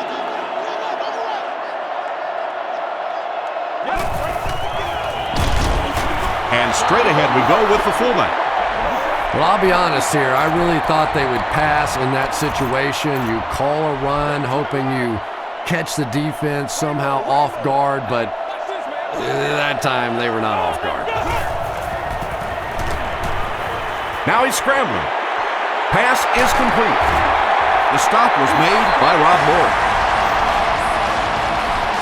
And straight ahead we go with the fullback. Well, I'll be honest here. I really thought they would pass in that situation. You call a run, hoping you catch the defense somehow off guard, but that time they were not off guard. Now he's scrambling. Pass is complete. The stop was made by Rob Moore.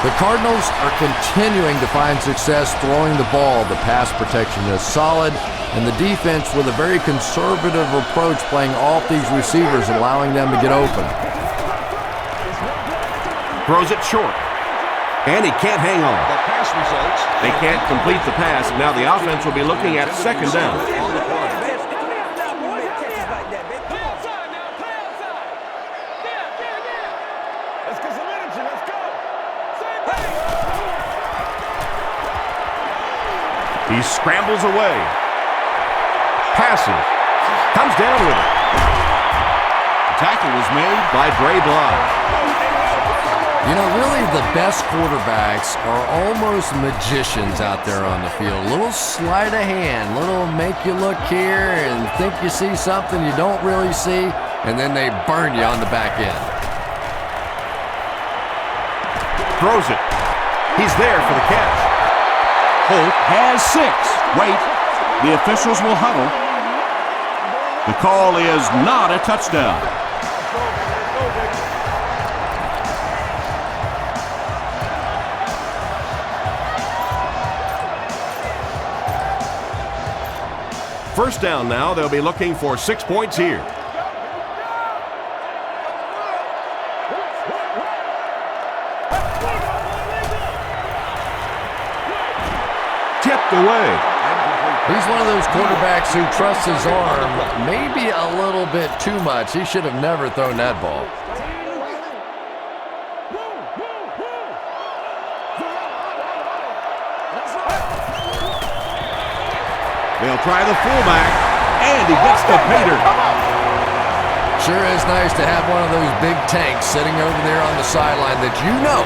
The Cardinals are continuing to find success throwing the ball. The pass protection is solid, and the defense with a very conservative approach playing off these receivers, allowing them to get open. Throws it short. And he can't hang on. The pass results. They can't complete the pass. Now the offense will be looking at second down. He scrambles away. Passes. Comes down with it. The tackle was made by R.B.I. You know, really the best quarterbacks are almost magicians out there on the field. A little sleight of hand, little make you look here and think you see something you don't really see, and then they burn you on the back end. Throws it. He's there for the catch. Holt has 6. Wait. The officials will huddle. The call is not a touchdown. First down now. They'll be looking for 6 points here. Tipped away. He's one of those quarterbacks who trusts his arm maybe a little bit too much. He should have never thrown that ball. They'll try the fullback, and he gets the pay dirt. Sure is nice to have one of those big tanks sitting over there on the sideline that you know,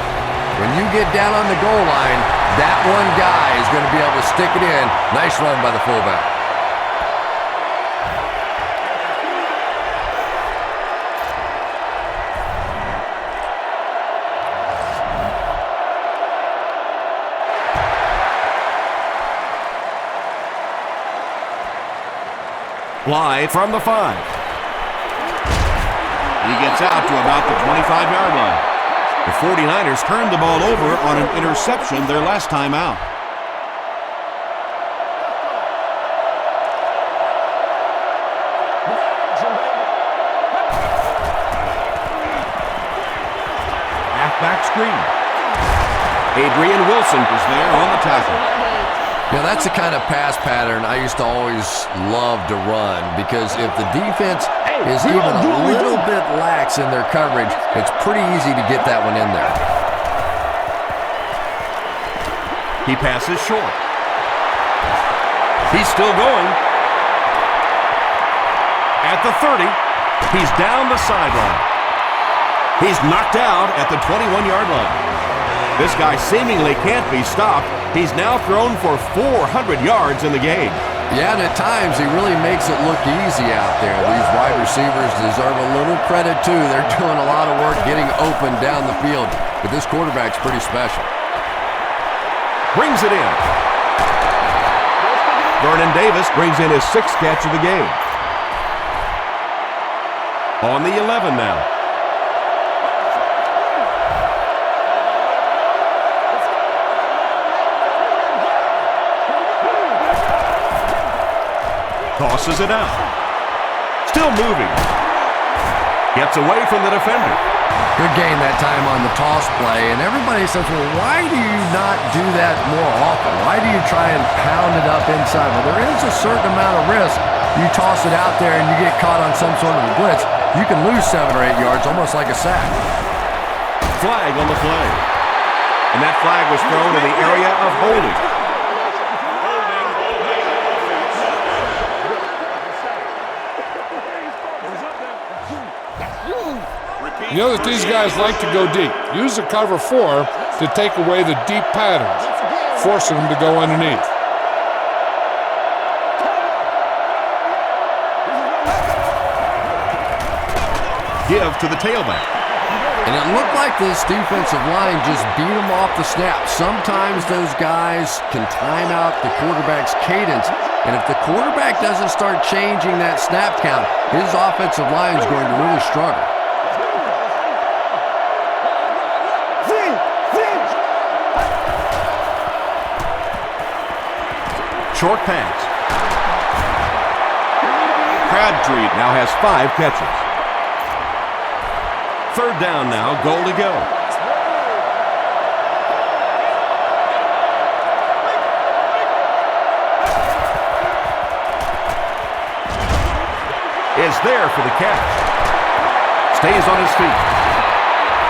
when you get down on the goal line, that one guy is going to be able to stick it in. Nice run by the fullback. Wide from the 5. He gets out to about the 25-yard line. The 49ers turned the ball over on an interception their last time out. Halfback screen. Adrian Wilson is there on the tackle. Yeah, that's the kind of pass pattern I used to always love to run, because if the defense is even a little bit lax in their coverage, it's pretty easy to get that one in there. He passes short. He's still going. At the 30, he's down the sideline. He's knocked out at the 21-yard line. This guy seemingly can't be stopped. He's now thrown for 400 yards in the game. Yeah, and at times he really makes it look easy out there. These wide receivers deserve a little credit too. They're doing a lot of work getting open down the field. But this quarterback's pretty special. Brings it in. Vernon Davis brings in his 6th catch of the game. On the 11 now. Tosses it out. Still moving. Gets away from the defender. Good gain that time on the toss play, and everybody says, well, why do you not do that more often? Why do you try and pound it up inside? Well, there is a certain amount of risk. You toss it out there and you get caught on some sort of a blitz, you can lose 7 or 8 yards, almost like a sack. Flag on the play. And that flag was thrown in the area of holding. You know that these guys like to go deep. Use the cover 4 to take away the deep patterns, forcing them to go underneath. Give to the tailback. And it looked like this defensive line just beat them off the snap. Sometimes those guys can time out the quarterback's cadence, and if the quarterback doesn't start changing that snap count, his offensive line is going to really struggle. Short pass. Crabtree now has 5 catches. 3rd down now, goal to go. Is there for the catch. Stays on his feet.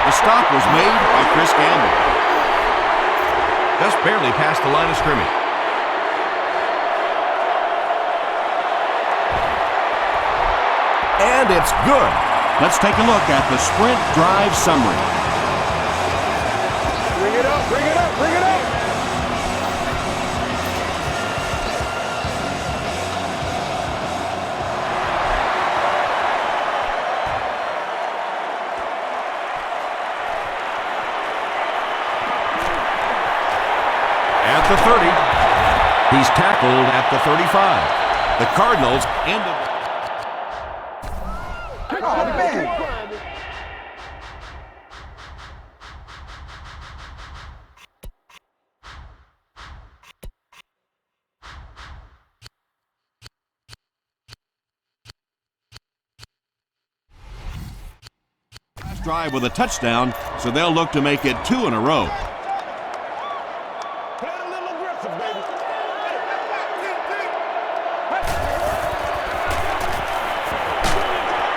The stop was made by Chris Gamble. Just barely past the line of scrimmage. And it's good. Let's take a look at the sprint drive summary. Bring it up, bring it up, bring it up. At the 30. He's tackled at the 35. The Cardinals end up. Drive with a touchdown, so they'll look to make it 2 in a row.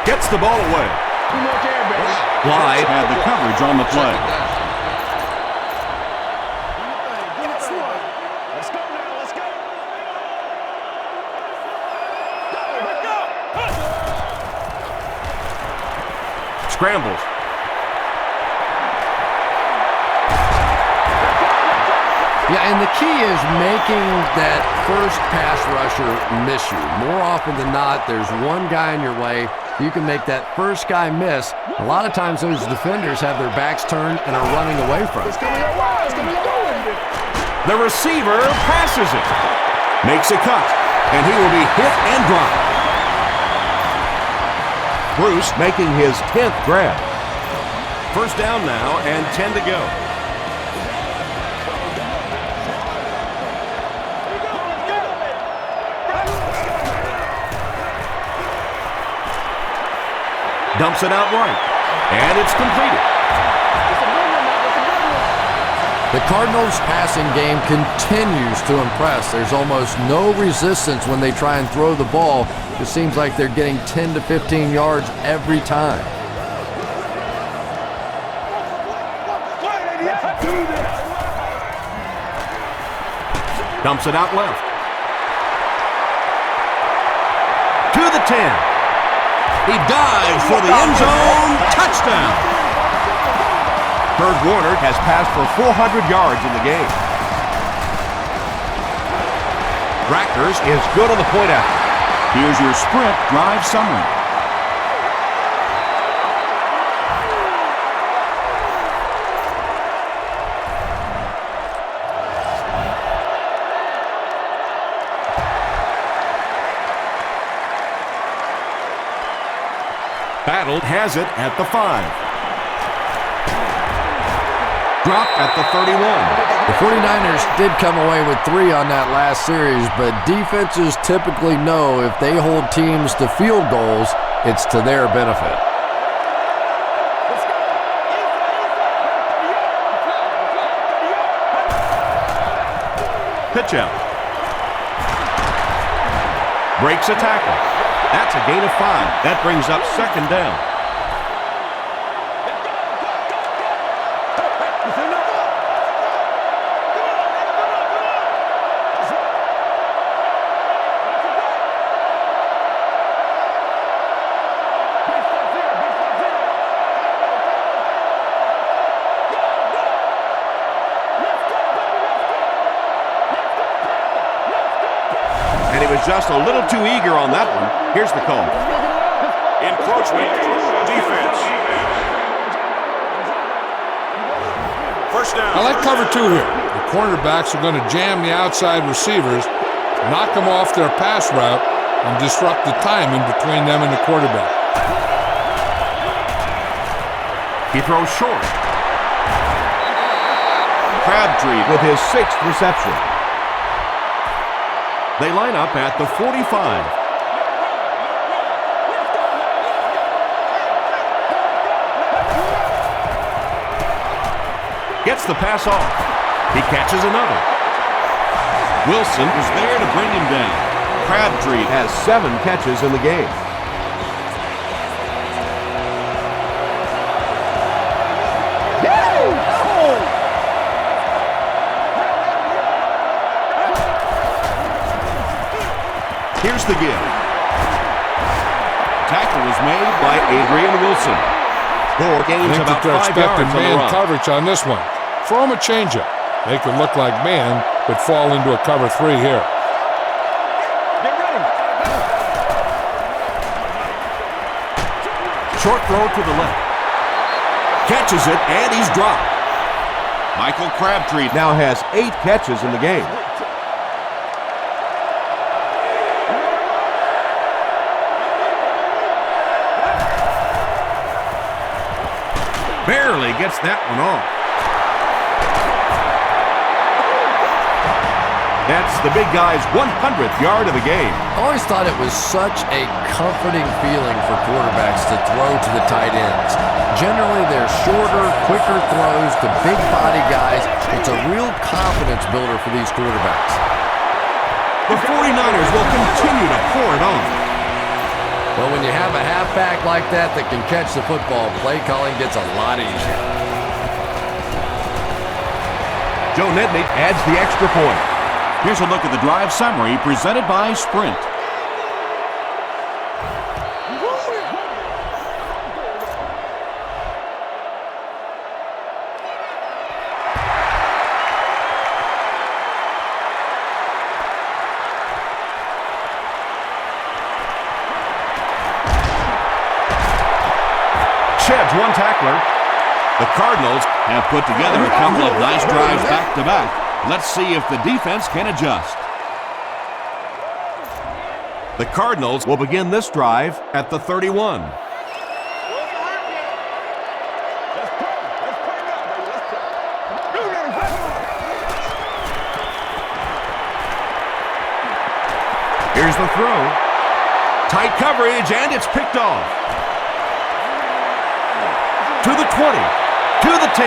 Gets the ball away. Blythe had the coverage on the play. Let's go now, let's go. Scrambles. Yeah, and the key is making that first pass rusher miss you. More often than not, there's one guy in your way. You can make that first guy miss. A lot of times those defenders have their backs turned and are running away from it. The receiver passes it. Makes a cut, and he will be hit and dropped. Bruce making his 10th grab. First down now and 10 to go. Dumps it out right, and it's completed. The Cardinals' passing game continues to impress. There's almost no resistance when they try and throw the ball. It seems like they're getting 10 to 15 yards every time. Dumps it out left. To the 10. He dives for the end zone. Touchdown. Berg Warner has passed for 400 yards in the game. Rackers is good on the point after. Here's your sprint drive summary. Battle has it at the 5. Drop at the 31. The 49ers did come away with 3 on that last series, but defenses typically know if they hold teams to field goals, it's to their benefit. Pitch out. Breaks a tackle. That's a gain of 5. That brings up second down. And he was just a little too eager on that one. Here's the call. Encroachment defense. First down. I like cover 2 here. The cornerbacks are going to jam the outside receivers, knock them off their pass route, and disrupt the timing between them and the quarterback. He throws short. Crabtree with his 6th reception. They line up at the 45. Gets the pass off. He catches another. Wilson is there to bring him down. Crabtree has 7 catches in the game. Here's the give. Tackle was made by Adrian Wilson. Gore gains I think about that they're 5 expecting yards on the man run. coverage on this one. Throw him a changeup. They could look like man, but fall into a cover 3 here. Short throw to the left. Catches it, and he's dropped. Michael Crabtree Now has 8 catches in the game. barely gets that one off. That's the big guy's 100th yard of the game. I always thought it was such a comforting feeling for quarterbacks to throw to the tight ends. Generally, they're shorter, quicker throws to big body guys. It's a real confidence builder for these quarterbacks. The 49ers will continue to pour it on. But when you have a halfback like that can catch the football, play calling gets a lot easier. Joe Nedney adds the extra point. Here's a look at the drive summary presented by Sprint. Sheds one tackler. The Cardinals have put together a couple of nice drives back-to-back. Let's see if the defense can adjust. The Cardinals will begin this drive at the 31. Here's the throw. Tight coverage, and it's picked off. To the 20. To the 10.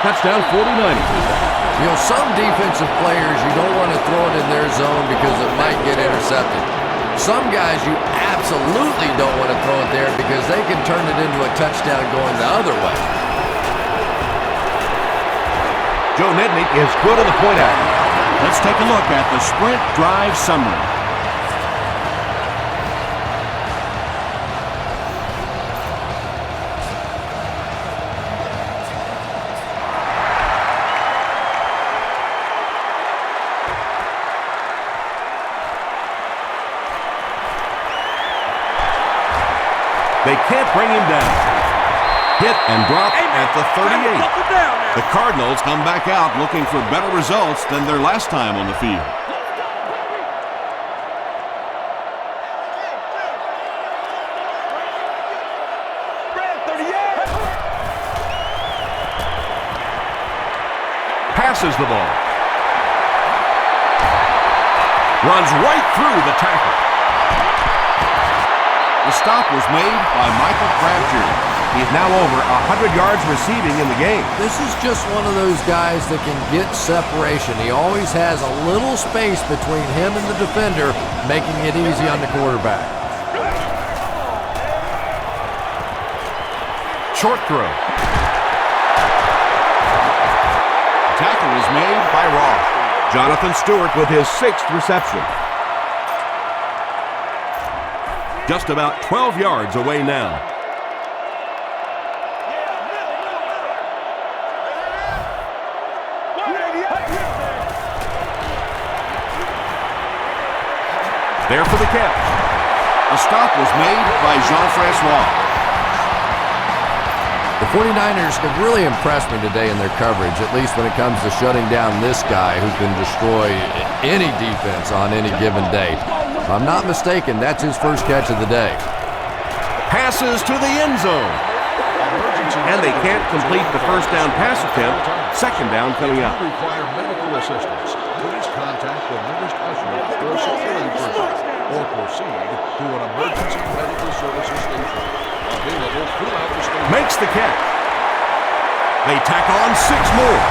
Touchdown 49ers. Some defensive players, you don't want to throw it in their zone because it might get intercepted. Some guys, you absolutely don't want to throw it there because they can turn it into a touchdown going the other way. Joe Nednick is good on the point out. Let's take a look at the sprint drive summary. They can't bring him down. Hit and drop at the 38. The Cardinals come back out looking for better results than their last time on the field. Passes the ball. Runs right through the tackle. The stop was made by Michael Crabtree. He's now over 100 yards receiving in the game. This is just one of those guys that can get separation. He always has a little space between him and the defender, making it easy on the quarterback. Short throw. Tackle is made by Ross. Jonathan Stewart with his 6th reception. Just about 12 yards away now. There for the catch. A stop was made by Jean-Francois. The 49ers have really impressed me today in their coverage, at least when it comes to shutting down this guy who can destroy any defense on any given day. If I'm not mistaken, that's his first catch of the day. Passes to the end zone. And they can't complete the first down pass attempt. Second down coming up. Require medical assistance. Please contact the nearest usher or security person or proceed to an emergency medical services station. Available throughout the state. Makes the catch. They tack on 6 more.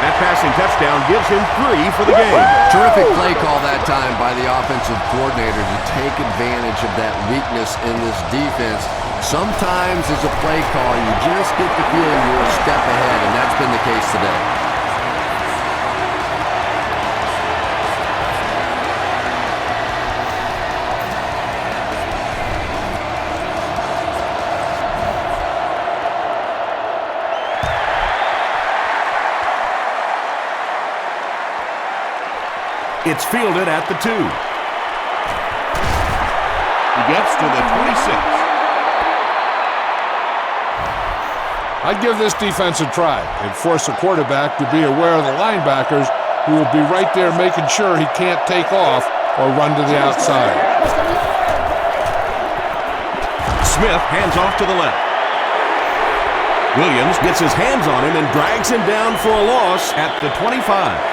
That passing touchdown gives him 3 for the game. Terrific play call that time by the offensive coordinator to take advantage of that weakness in this defense. Sometimes as a play call, you just get the feeling you're a step ahead, and that's been the case today. It's fielded at the 2. He gets to the 26. I'd give this defense a try and force a quarterback to be aware of the linebackers who will be right there making sure he can't take off or run to the outside. Smith hands off to the left. Williams gets his hands on him and drags him down for a loss at the 25.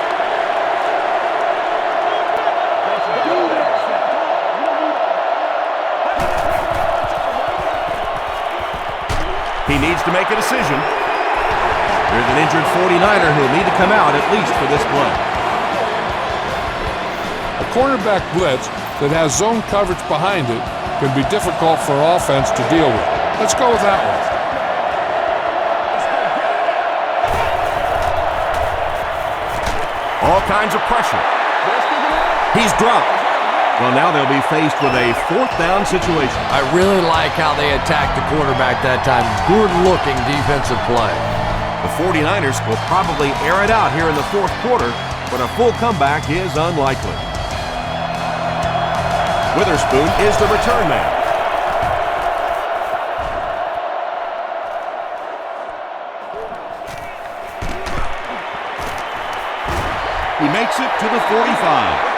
He needs to make a decision. There's an injured 49er who'll need to come out at least for this play. A cornerback blitz that has zone coverage behind it can be difficult for offense to deal with. Let's go with that one. All kinds of pressure. He's dropped. Well, now they'll be faced with a 4th down situation. I really like how they attacked the quarterback that time. Good-looking defensive play. The 49ers will probably air it out here in the 4th quarter, but a full comeback is unlikely. Witherspoon is the return man. He makes it to the 45.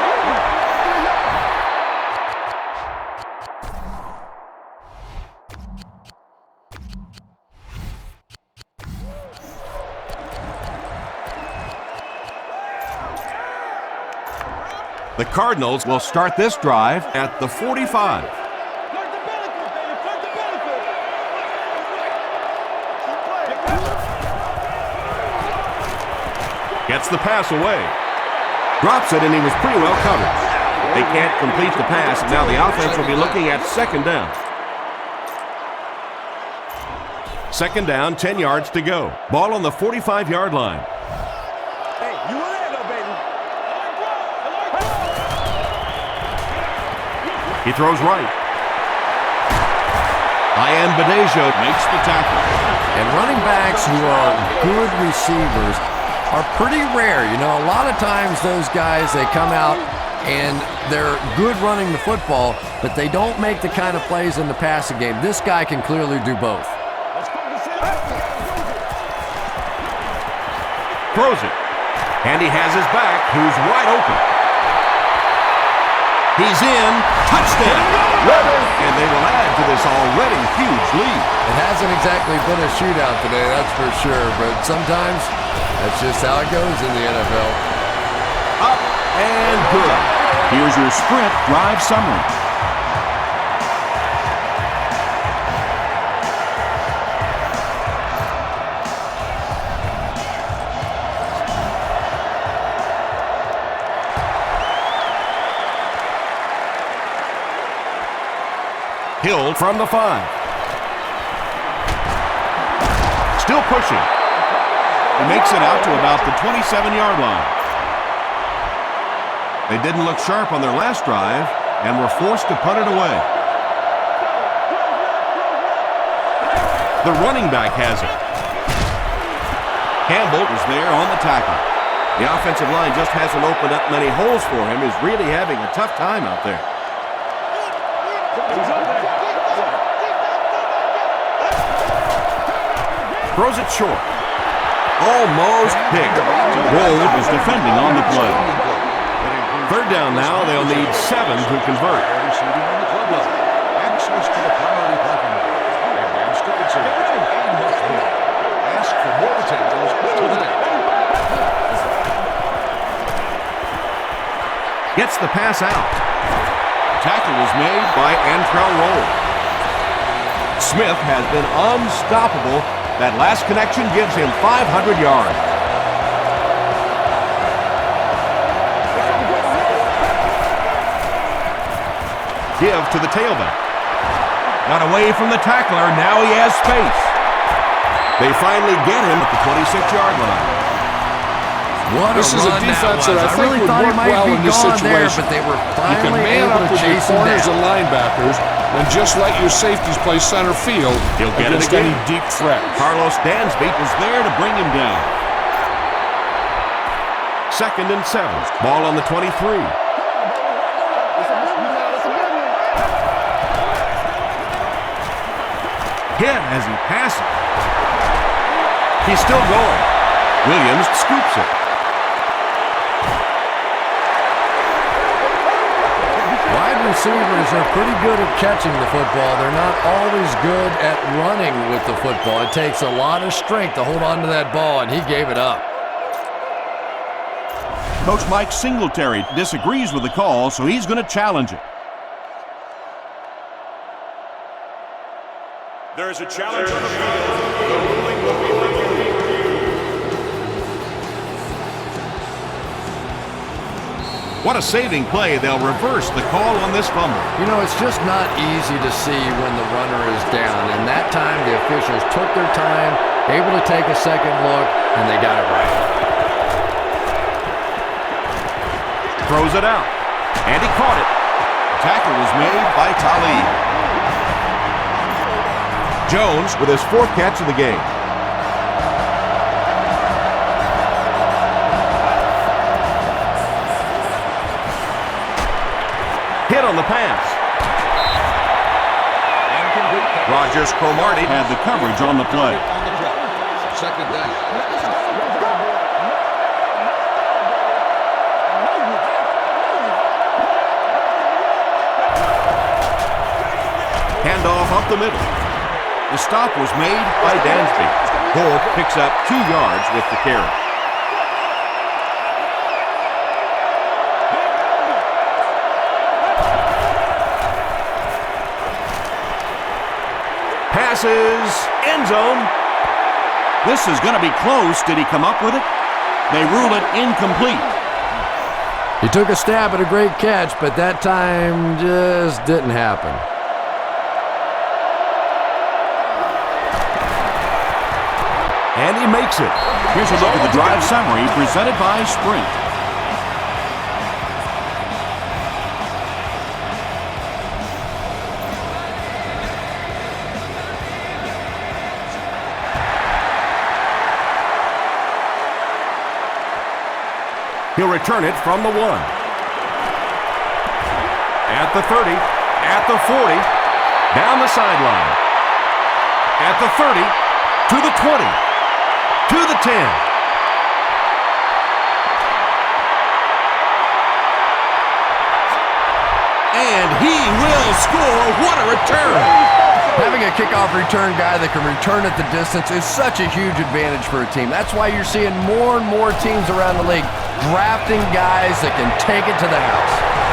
The The Cardinals will start this drive at the 45. Gets the pass away. Drops it, and he was pretty well covered. They can't complete the pass, and now the offense will be looking at second down. Second down, 10 yards to go. Ball on the 45-yard line. Hey, you were there, though, baby. He throws right. Ian Badejo makes the tackle. And running backs who are good receivers are pretty rare. You know, a lot of times those guys, they come out and they're good running the football, but they don't make the kind of plays in the passing game. This guy can clearly do both. Throws it. And he has his back, who's wide open. He's in. Touchdown. And they will add to this already huge lead. It hasn't exactly been a shootout today, that's for sure, but sometimes that's just how it goes in the NFL. Up and good. Here's your Sprint drive summary. Hill from the 5. Still pushing. He makes it out to about the 27-yard line. They didn't look sharp on their last drive and were forced to punt it away. The running back has it. Campbell is there on the tackle. The offensive line just hasn't opened up many holes for him. He's really having a tough time out there. Throws it short. Almost picked. Gold was defending on the play. Third down now. They'll need 7 to convert. Access to the priority parking lot. And Dan Stephenson and much more. Ask for more details today. Gets the pass out. Tackle was made by Antrell Roll. Smith has been unstoppable. That last connection gives him 500 yards. Give to the tailback. Got away from the tackler. Now he has space. They finally get him at the 26-yard line. This is a defense that I think would work well in this situation. But they were You can finally man able up to with your chase him corners down. and linebackers and just let your safeties play center field He'll get it against again. any deep threat. Carlos Dansby was there to bring him down. Second and 7. Ball on the 23. Hit as he passes. He's still going. Williams scoops it. Wide receivers are pretty good at catching the football. They're not always good at running with the football. It takes a lot of strength to hold on to that ball, and he gave it up. Coach Mike Singletary disagrees with the call, so he's going to challenge it. There is a challenge on the field. The ruling will be reviewed. What a saving play. They'll reverse the call on this fumble. You know, it's just not easy to see when the runner is down, and that time the officials took their time, able to take a second look, and they got it right. Throws it out. And he caught it. Tackle was made by Talib. Jones with his 4th catch of the game. Hit on the pass. Rogers Cromartie Had the coverage on the play. On the play. Second down. Handoff up the middle. The stop was made by Dansby. Gore picks up 2 yards with the carry. passes, end zone. This is going to be close. Did he come up with it? They rule it incomplete. He took a stab at a great catch, but that time just didn't happen. And he makes it. Here's a look at the drive summary presented by Sprint. He'll return it from the 1. At the 30, at the 40, down the sideline. At the 30, to the 20, to the 10. And he will score. What a return! Having a kickoff return guy that can return at the distance is such a huge advantage for a team. That's why you're seeing more and more teams around the league drafting guys that can take it to the house.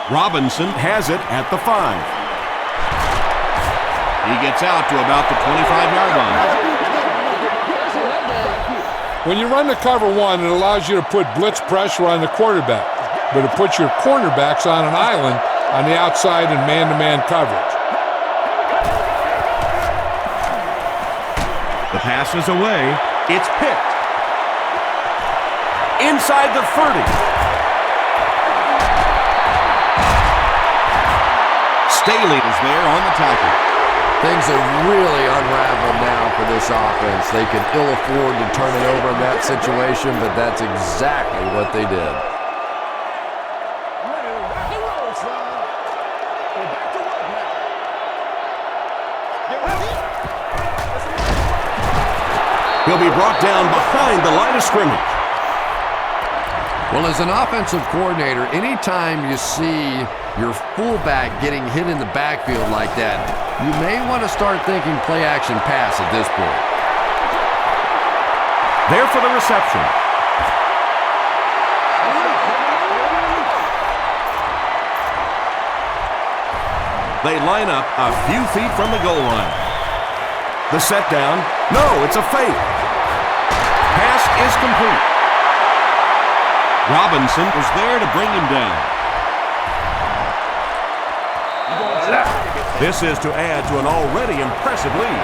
Robinson has it at the 5. He gets out to about the 25-yard line. When you run the cover 1, it allows you to put blitz pressure on the quarterback, but it puts your cornerbacks on an island on the outside in man-to-man coverage. The pass is away. It's picked. Inside the 30. Staley is there on the tackle. Things have really unraveled now for this offense. They could ill afford to turn it over in that situation, but that's exactly what they did. He'll be brought down behind the line of scrimmage. Well, as an offensive coordinator, anytime you see your fullback getting hit in the backfield like that, you may want to start thinking play-action pass at this point. There for the reception. They line up a few feet from the goal line. The set down. No, it's a fake. Pass is complete. Robinson was there to bring him down. This is to add to an already impressive lead.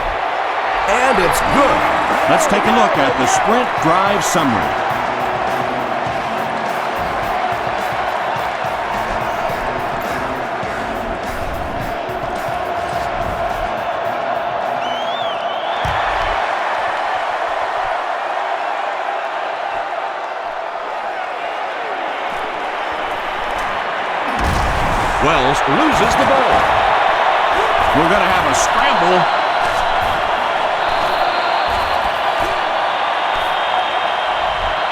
And it's good. Let's take a look at the Sprint drive summary. Wells loses the ball. We're going to have a scramble.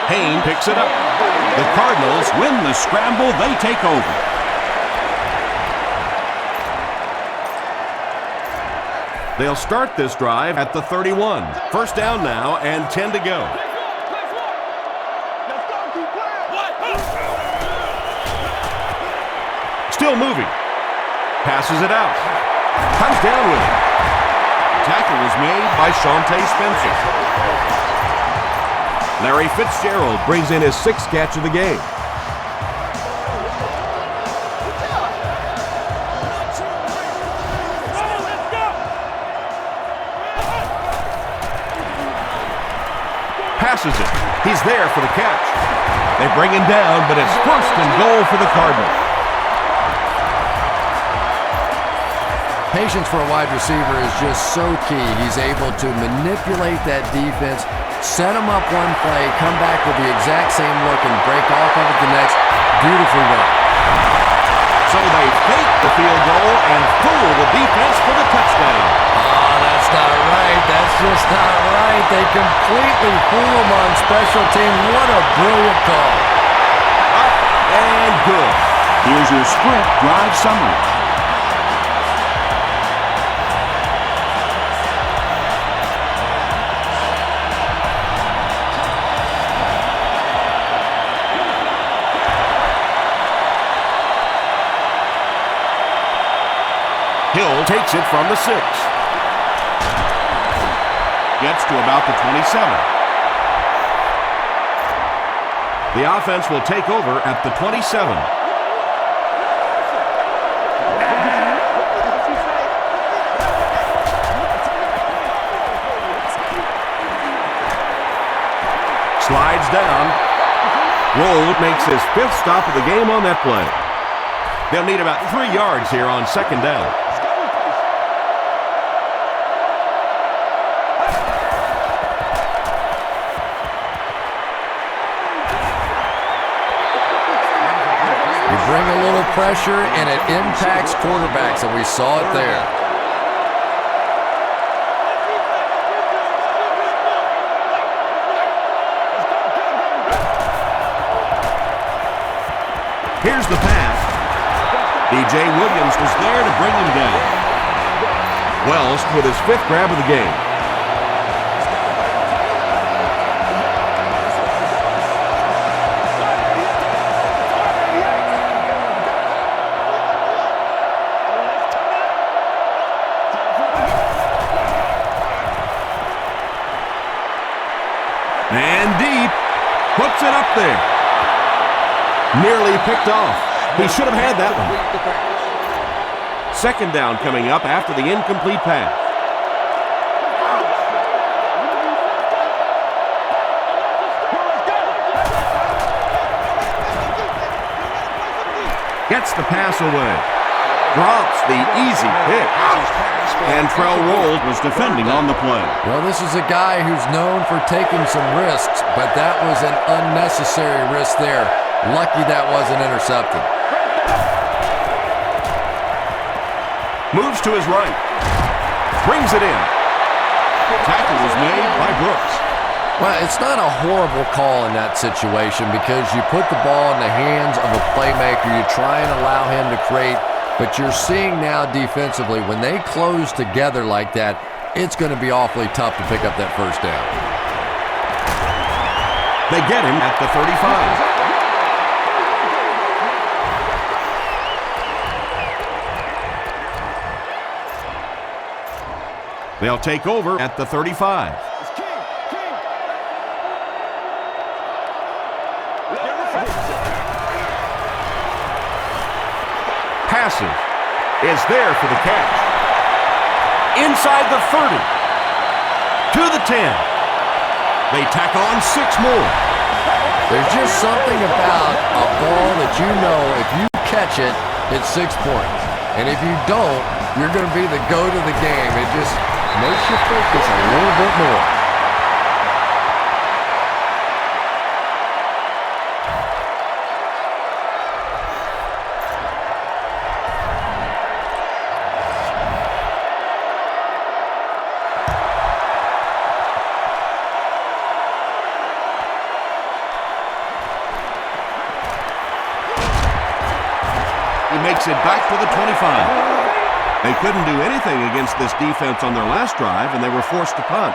Payne picks it up. The Cardinals win the scramble. They take over. They'll start this drive at the 31. First down now and 10 to go. Still moving. Passes it out. Comes down with it. Tackle was made by Shawntae Spencer. Larry Fitzgerald brings in his 6th catch of the game. Passes it. He's there for the catch. They bring him down, but it's first and goal for the Cardinals. Patience for a wide receiver is just so key. He's able to manipulate that defense, set them up one play, come back with the exact same look, and break off of it the next. Beautifully done. So they fake the field goal and fool the defense for the touchdown. Oh, that's not right. That's just not right. They completely fool them on special teams. What a brilliant call. Up and good. Here's your sprint drive summary. Hill takes it from the 6. Gets to about the 27. The offense will take over at the 27. Slides down. Roll makes his 5th stop of the game on that play. They'll need about 3 yards here on 2nd down. You bring a little pressure, and it impacts quarterbacks, and we saw it there. Here's the pass. B.J. Williams was there to bring him down. Wells with his 5th grab of the game. And deep. Puts it up there. Nearly picked off. He should have had that one. 2nd down coming up after the incomplete pass. Gets the pass away. Drops the easy pick. Cantrell Roll was defending on the play. Well, this is a guy who's known for taking some risks, but that was an unnecessary risk there. Lucky that wasn't intercepted. Moves to his right. Brings it in. Tackle was made by Brooks. Well, it's not a horrible call in that situation because you put the ball in the hands of a playmaker. You try and allow him to create, but you're seeing now defensively, when they close together like that, it's going to be awfully tough to pick up that 1st down. They get him at the 35. They'll take over at the 35. Passive is there for the catch. Inside the 30. To the 10. They tack on 6 more. There's just something about a ball that you know if you catch it, it's 6 points. And if you don't, you're going to be the goat of the game. It just makes you focus a little bit more. He makes it back to the 25. They couldn't do anything against this defense on their last drive, and they were forced to punt.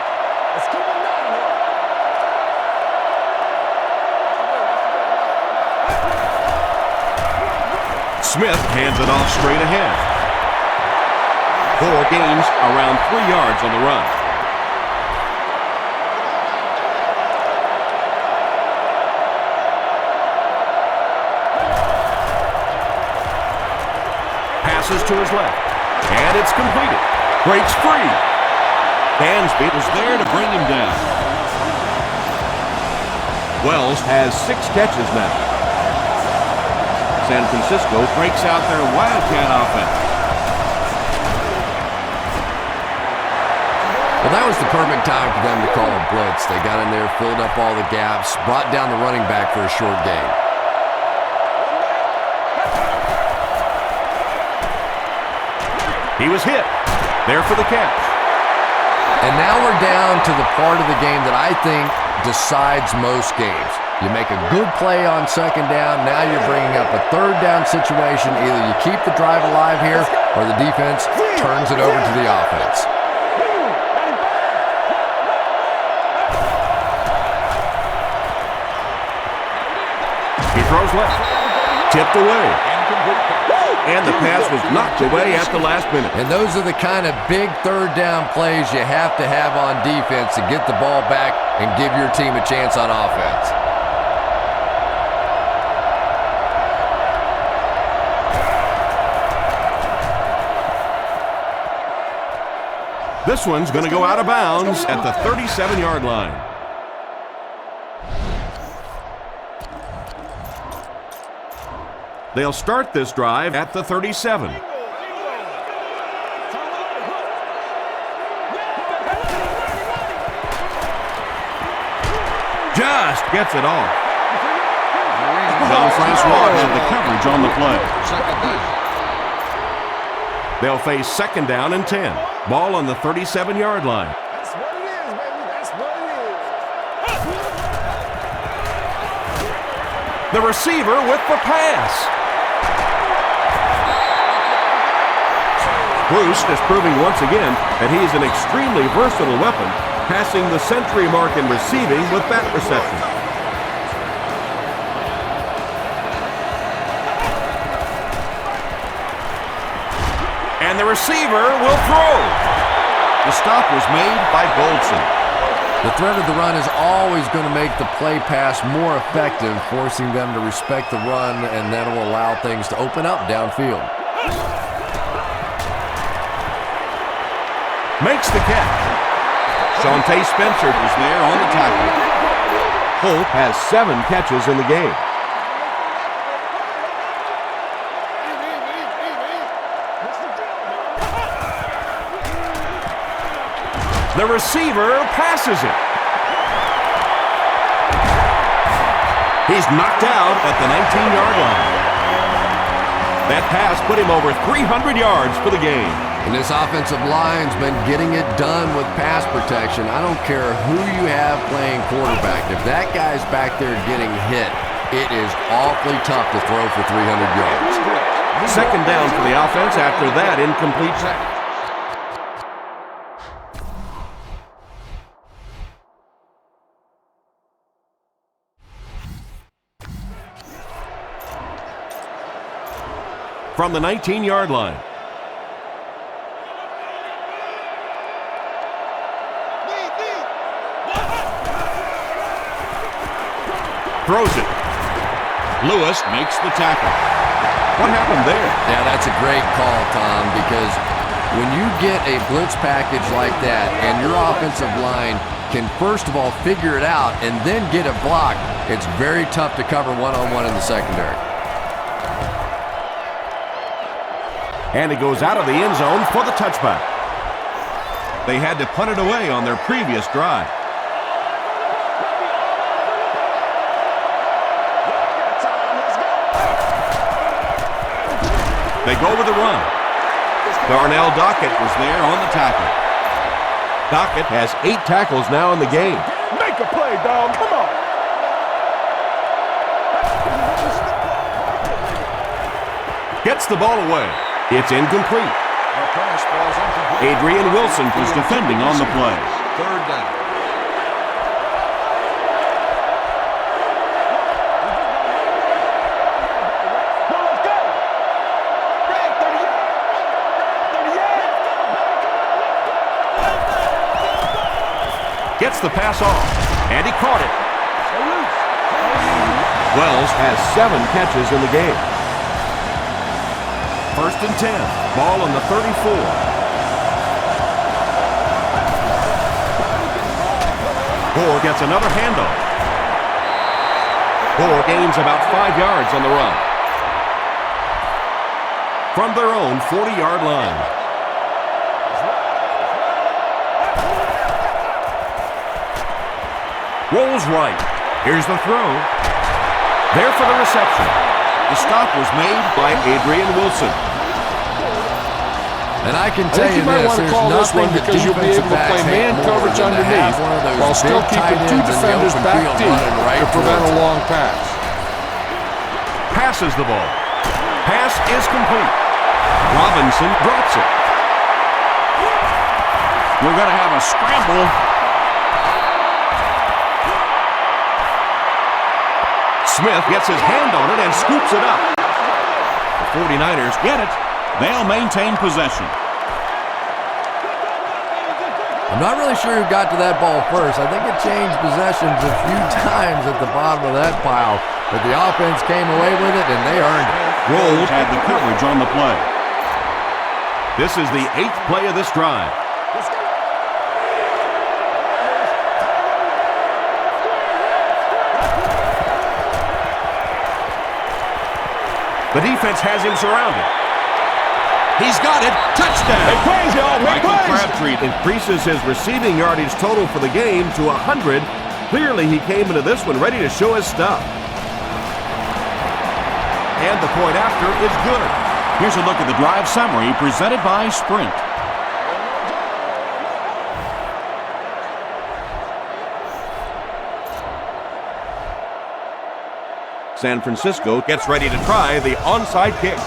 Smith hands it off straight ahead. 4 gains, around 3 yards on the run. Passes to his left. And it's completed. Breaks free. Dansby was there to bring him down. Wells has 6 catches now. San Francisco breaks out their Wildcat offense. Well, that was the perfect time for them to call a blitz. They got in there, filled up all the gaps, brought down the running back for a short gain. He was hit. There for the catch. And now we're down to the part of the game that I think decides most games. You make a good play on second down, now you're bringing up a third down situation. Either you keep the drive alive here or the defense turns it over to the offense. He throws left. Tipped away. And the pass was knocked away at the last minute. And those are the kind of big third down plays you have to have on defense to get the ball back and give your team a chance on offense. This one's going to go out of bounds at the 37-yard line. They'll start this drive at the 37. Just gets it off. Dolphins will have the coverage on the play. They'll face second down and 10. Ball on the 37-yard line. That's what it is, baby. That's what it is. The receiver with the pass. Bruce is proving once again that he's an extremely versatile weapon, passing the century mark in receiving with that reception. And the receiver will throw. The stop was made by Goldson. The threat of the run is always going to make the play pass more effective, forcing them to respect the run, and that will allow things to open up downfield. Makes the catch. Shawntae Spencer Was there on the tackle. Holt has 7 catches in the game. The receiver passes it. He's knocked out at the 19-yard line. That pass put him over 300 yards for the game. And this offensive line's been getting it done with pass protection. I don't care who you have playing quarterback. If that guy's back there getting hit, it is awfully tough to throw for 300 yards. Second down for the offense after that incomplete pass. From the 19-yard line. Throws it. Lewis makes the tackle. What happened there? Yeah, that's a great call, Tom, because when you get a blitz package like that and your offensive line can first of all figure it out and then get it blocked, it's very tough to cover one-on-one in the secondary. And it goes out of the end zone for the touchback. They had to punt it away on their previous drive. They go with the run. Darnell Dockett was there on the tackle. Dockett has 8 tackles now in the game. Make a play, dog. Come on. Gets the ball away. It's incomplete. Adrian Wilson was defending on the play. Third down. Gets the pass off, and he caught it. Wells has 7 catches in the game. First and 10. Ball on the 34. Gore gets another handoff. Gore gains about 5 yards on the run. From their own 40-yard line. Rolls right. Here's the throw. There for the reception. The stop was made By Adrian Wilson. And I can I tell think you you might this, want to there's call this one nothing because you'll be able to play man coverage underneath while still keeping two defenders back deep to prevent a long pass. Passes the ball. Pass is complete. Robinson drops it. We're going to have a scramble. Smith gets his hand on it and scoops it up. The 49ers get it. They'll maintain possession. I'm not really sure who got to that ball first. I think it changed possessions a few times at the bottom of that pile, but the offense came away with it, and they earned it. Rolls had the coverage on the play. This is the 8th play of this drive. The defense has him surrounded. He's got it. Touchdown. Make plays, y'all. Make Michael plays. Crabtree increases his receiving yardage total for the game to 100. Clearly, he came into this one ready to show his stuff. And the point after is good. Here's a look at the drive summary presented by Sprint. San Francisco gets ready to try the onside kick.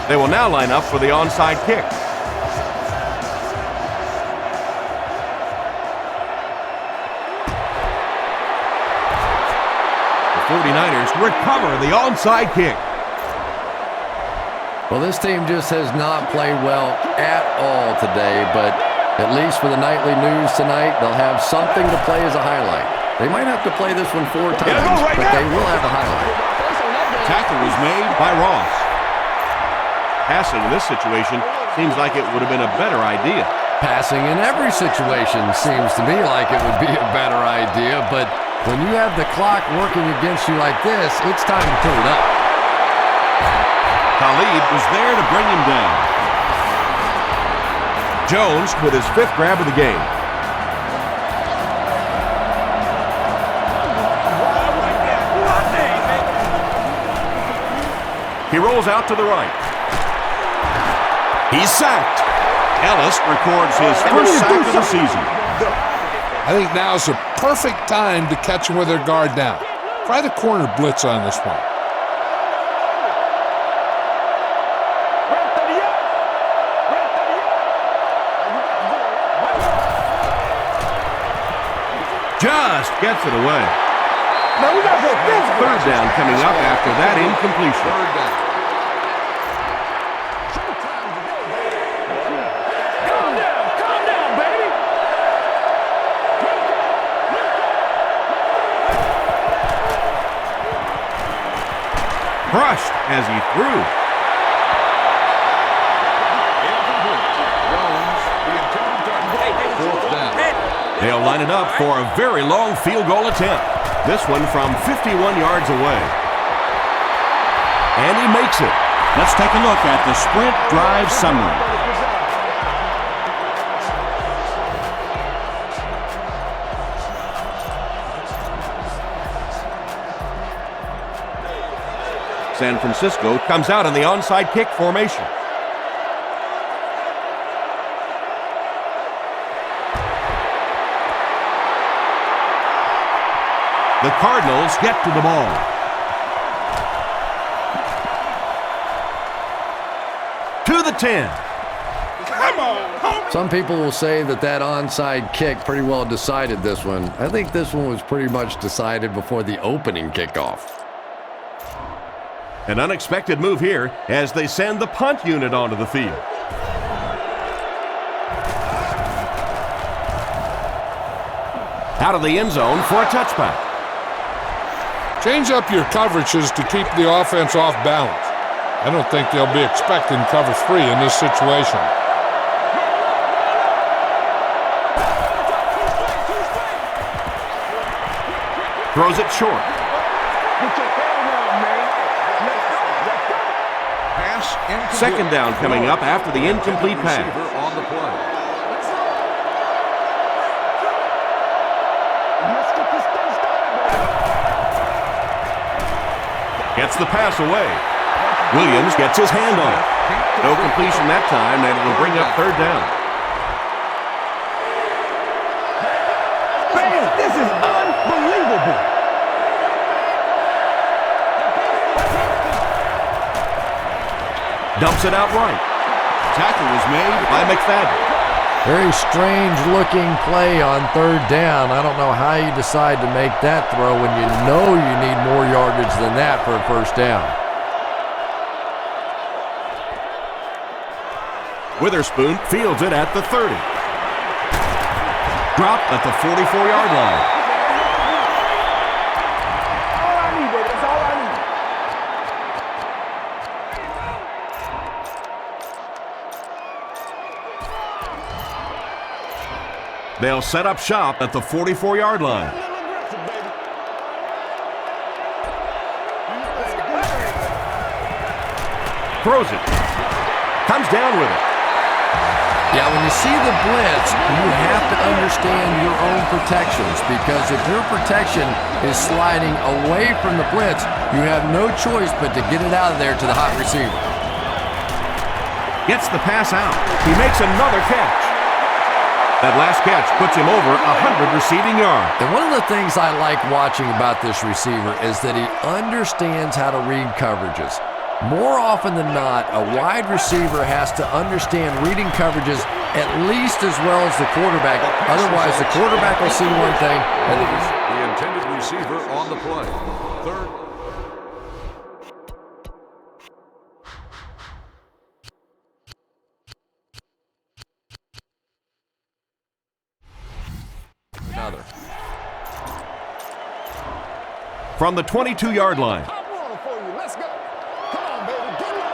They will now line up for the onside kick. The 49ers recover the onside kick. Well, this team just has not played well at all today, but at least for the nightly news tonight, they'll have something to play as a highlight. They might have to play this one 4 times, but they will have a highlight. Tackle was made by Ross. Passing in this situation seems like it would have been a better idea. Passing in every situation seems to me like it would be a better idea, but when you have the clock working against you like this, it's time to put it up. Khalid was there to bring him down. Jones with his 5th grab of the game. He rolls out to the right. He's sacked. Ellis records his first sack of the season. I think now's the perfect time to catch them with their guard down. Try the corner blitz on this one. Just gets it away. Man, we got to go physical. 3rd down coming up after that incompletion. 3rd down. Calm down, baby. Crushed as he threw. Jones, the intended target. 4th down. They'll line it up for a very long field goal attempt. This one from 51 yards away. And he makes it. Let's take a look at the Sprint drive summary. San Francisco comes out in the onside kick formation. The Cardinals get to the ball. To the 10. Come on. Some people will say that onside kick pretty well decided this one. I think this one was pretty much decided before the opening kickoff. An unexpected move here as they send the punt unit onto the field. Out of the end zone for a touchback. Change up your coverages to keep the offense off balance. I don't think they'll be expecting cover 3 in this situation. Throws it short. Put your hand on, man. Let's go. Pass incomplete. 2nd down coming up after the incomplete pass. Receiver on the play. Let's get this thing started, baby. Gets the pass away. Williams gets his hand on it. No completion that time, and it'll bring up third down. Man, this is unbelievable. Dumps it out right. Tackle was made by McFadden. Very strange looking play on third down. I don't know how you decide to make that throw when you know you need more yardage than that for a first down. Witherspoon fields it at the 30. Dropped at the 44-yard line. All I need, baby. That's all I need. They'll set up shop at the 44-yard line. Throws it. Comes down with it. Yeah, when you see the blitz, you have to understand your own protections, because if your protection is sliding away from the blitz, you have no choice but to get it out of there to the hot receiver. Gets the pass out. He makes another catch. That last catch puts him over 100 receiving yards. And one of the things I like watching about this receiver is that he understands how to read coverages. More often than not, a wide receiver has to understand reading coverages at least as well as the quarterback. Otherwise, the quarterback will see one thing and The intended receiver on the play. Third. another. From the 22-yard line. I'm rolling for you. Let's go. Come on, baby. Get it.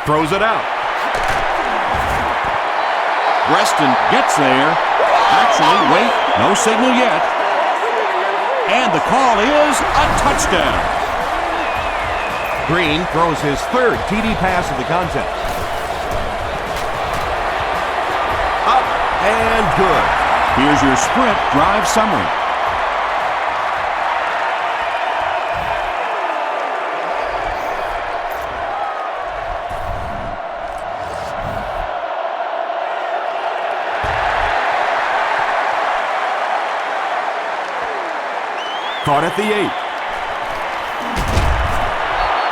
Throws it out. Preston gets there. Actually, wait, no signal yet. And the call is a touchdown. Green throws his third TD pass of the contest. Up and good. Here's your sprint drive summary. Caught at the 8.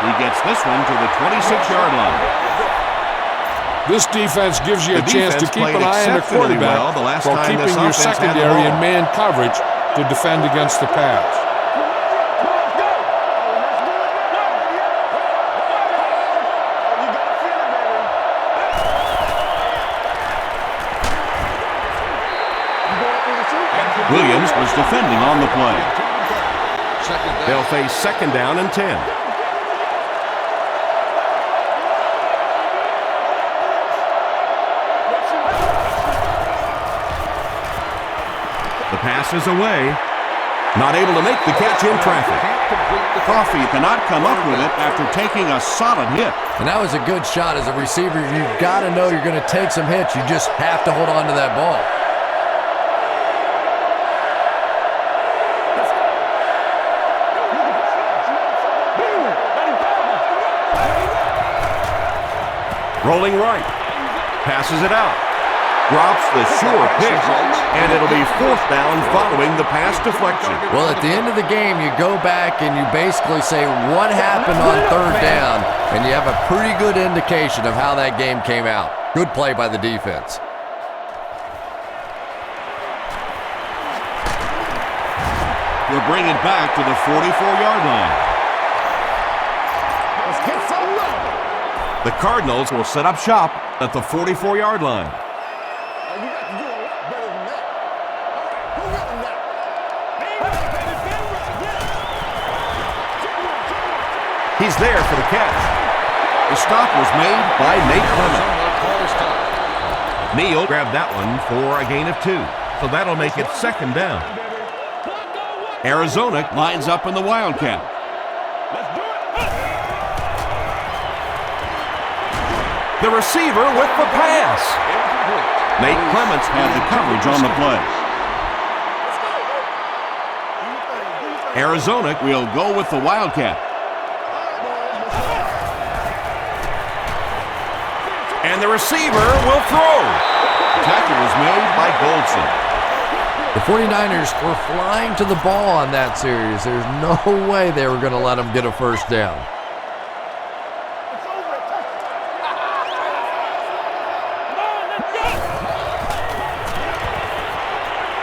He gets this one to the 26-yard line. This defense gives you a The chance to defense keep an played eye on the exceptionally quarterback well the last while time keeping this your offense had the secondary ball. in man coverage to defend against the pass. Williams was defending on the play. They'll face second down and 10. The pass is away. Not able to make the catch in traffic. Coffey cannot come up with it after taking a solid hit. And that was a good shot. As a receiver, you've got to know you're going to take some hits. You just have to hold on to that ball. Rolling right. Passes it out. Drops the sure pick. And it'll be fourth down following the pass deflection. Well, at the end of the game, you go back and you basically say what happened on third down, and you have a pretty good indication of how that game came out. Good play by the defense. We'll bring it back to the 44-yard line. Let's get some love. The Cardinals will set up shop at the 44-yard line. Oh, you got to do a lot better than that. Who got him that? He's there for the catch. The stop was made by Nate Clements. Neal grabbed that one for a gain of 2. So that'll make it second down. Arizona lines up in the Wildcat. The receiver with the pass. Nate Clements had the coverage on the play. Arizona will go with the Wildcat. And the receiver will throw. Tackle was made by Goldson. The 49ers were flying to the ball on that series. There's no way they were going to let them get a first down.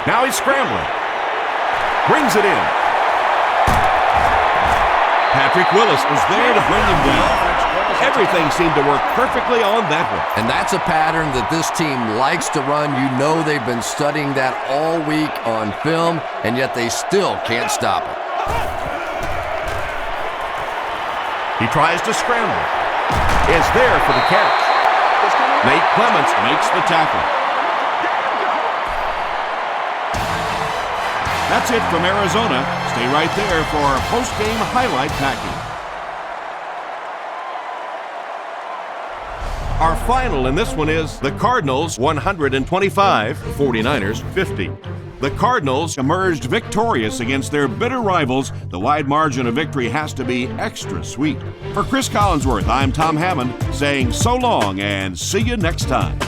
Now he's scrambling. Brings it in. Patrick Willis was there to bring him down. Everything seemed to work perfectly on that one. And that's a pattern that this team likes to run. You know they've been studying that all week on film, and yet they still can't stop it. He tries to scramble. It's there for the catch. Nate Clements makes the tackle. That's it from Arizona. Stay right there for our post-game highlight package. Our final in this one is the Cardinals 125, the 49ers 50. The Cardinals emerged victorious against their bitter rivals. The wide margin of victory has to be extra sweet. For Chris Collinsworth, I'm Tom Hammond saying so long and see you next time.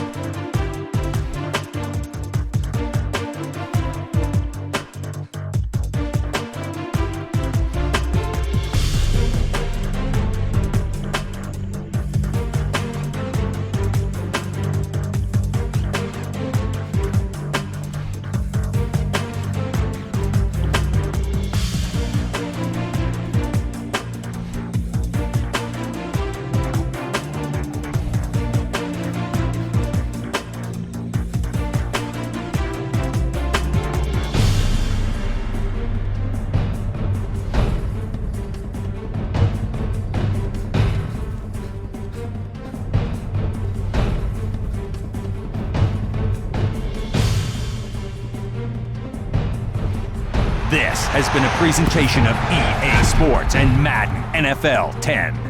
This has been a presentation of EA Sports and Madden NFL 10.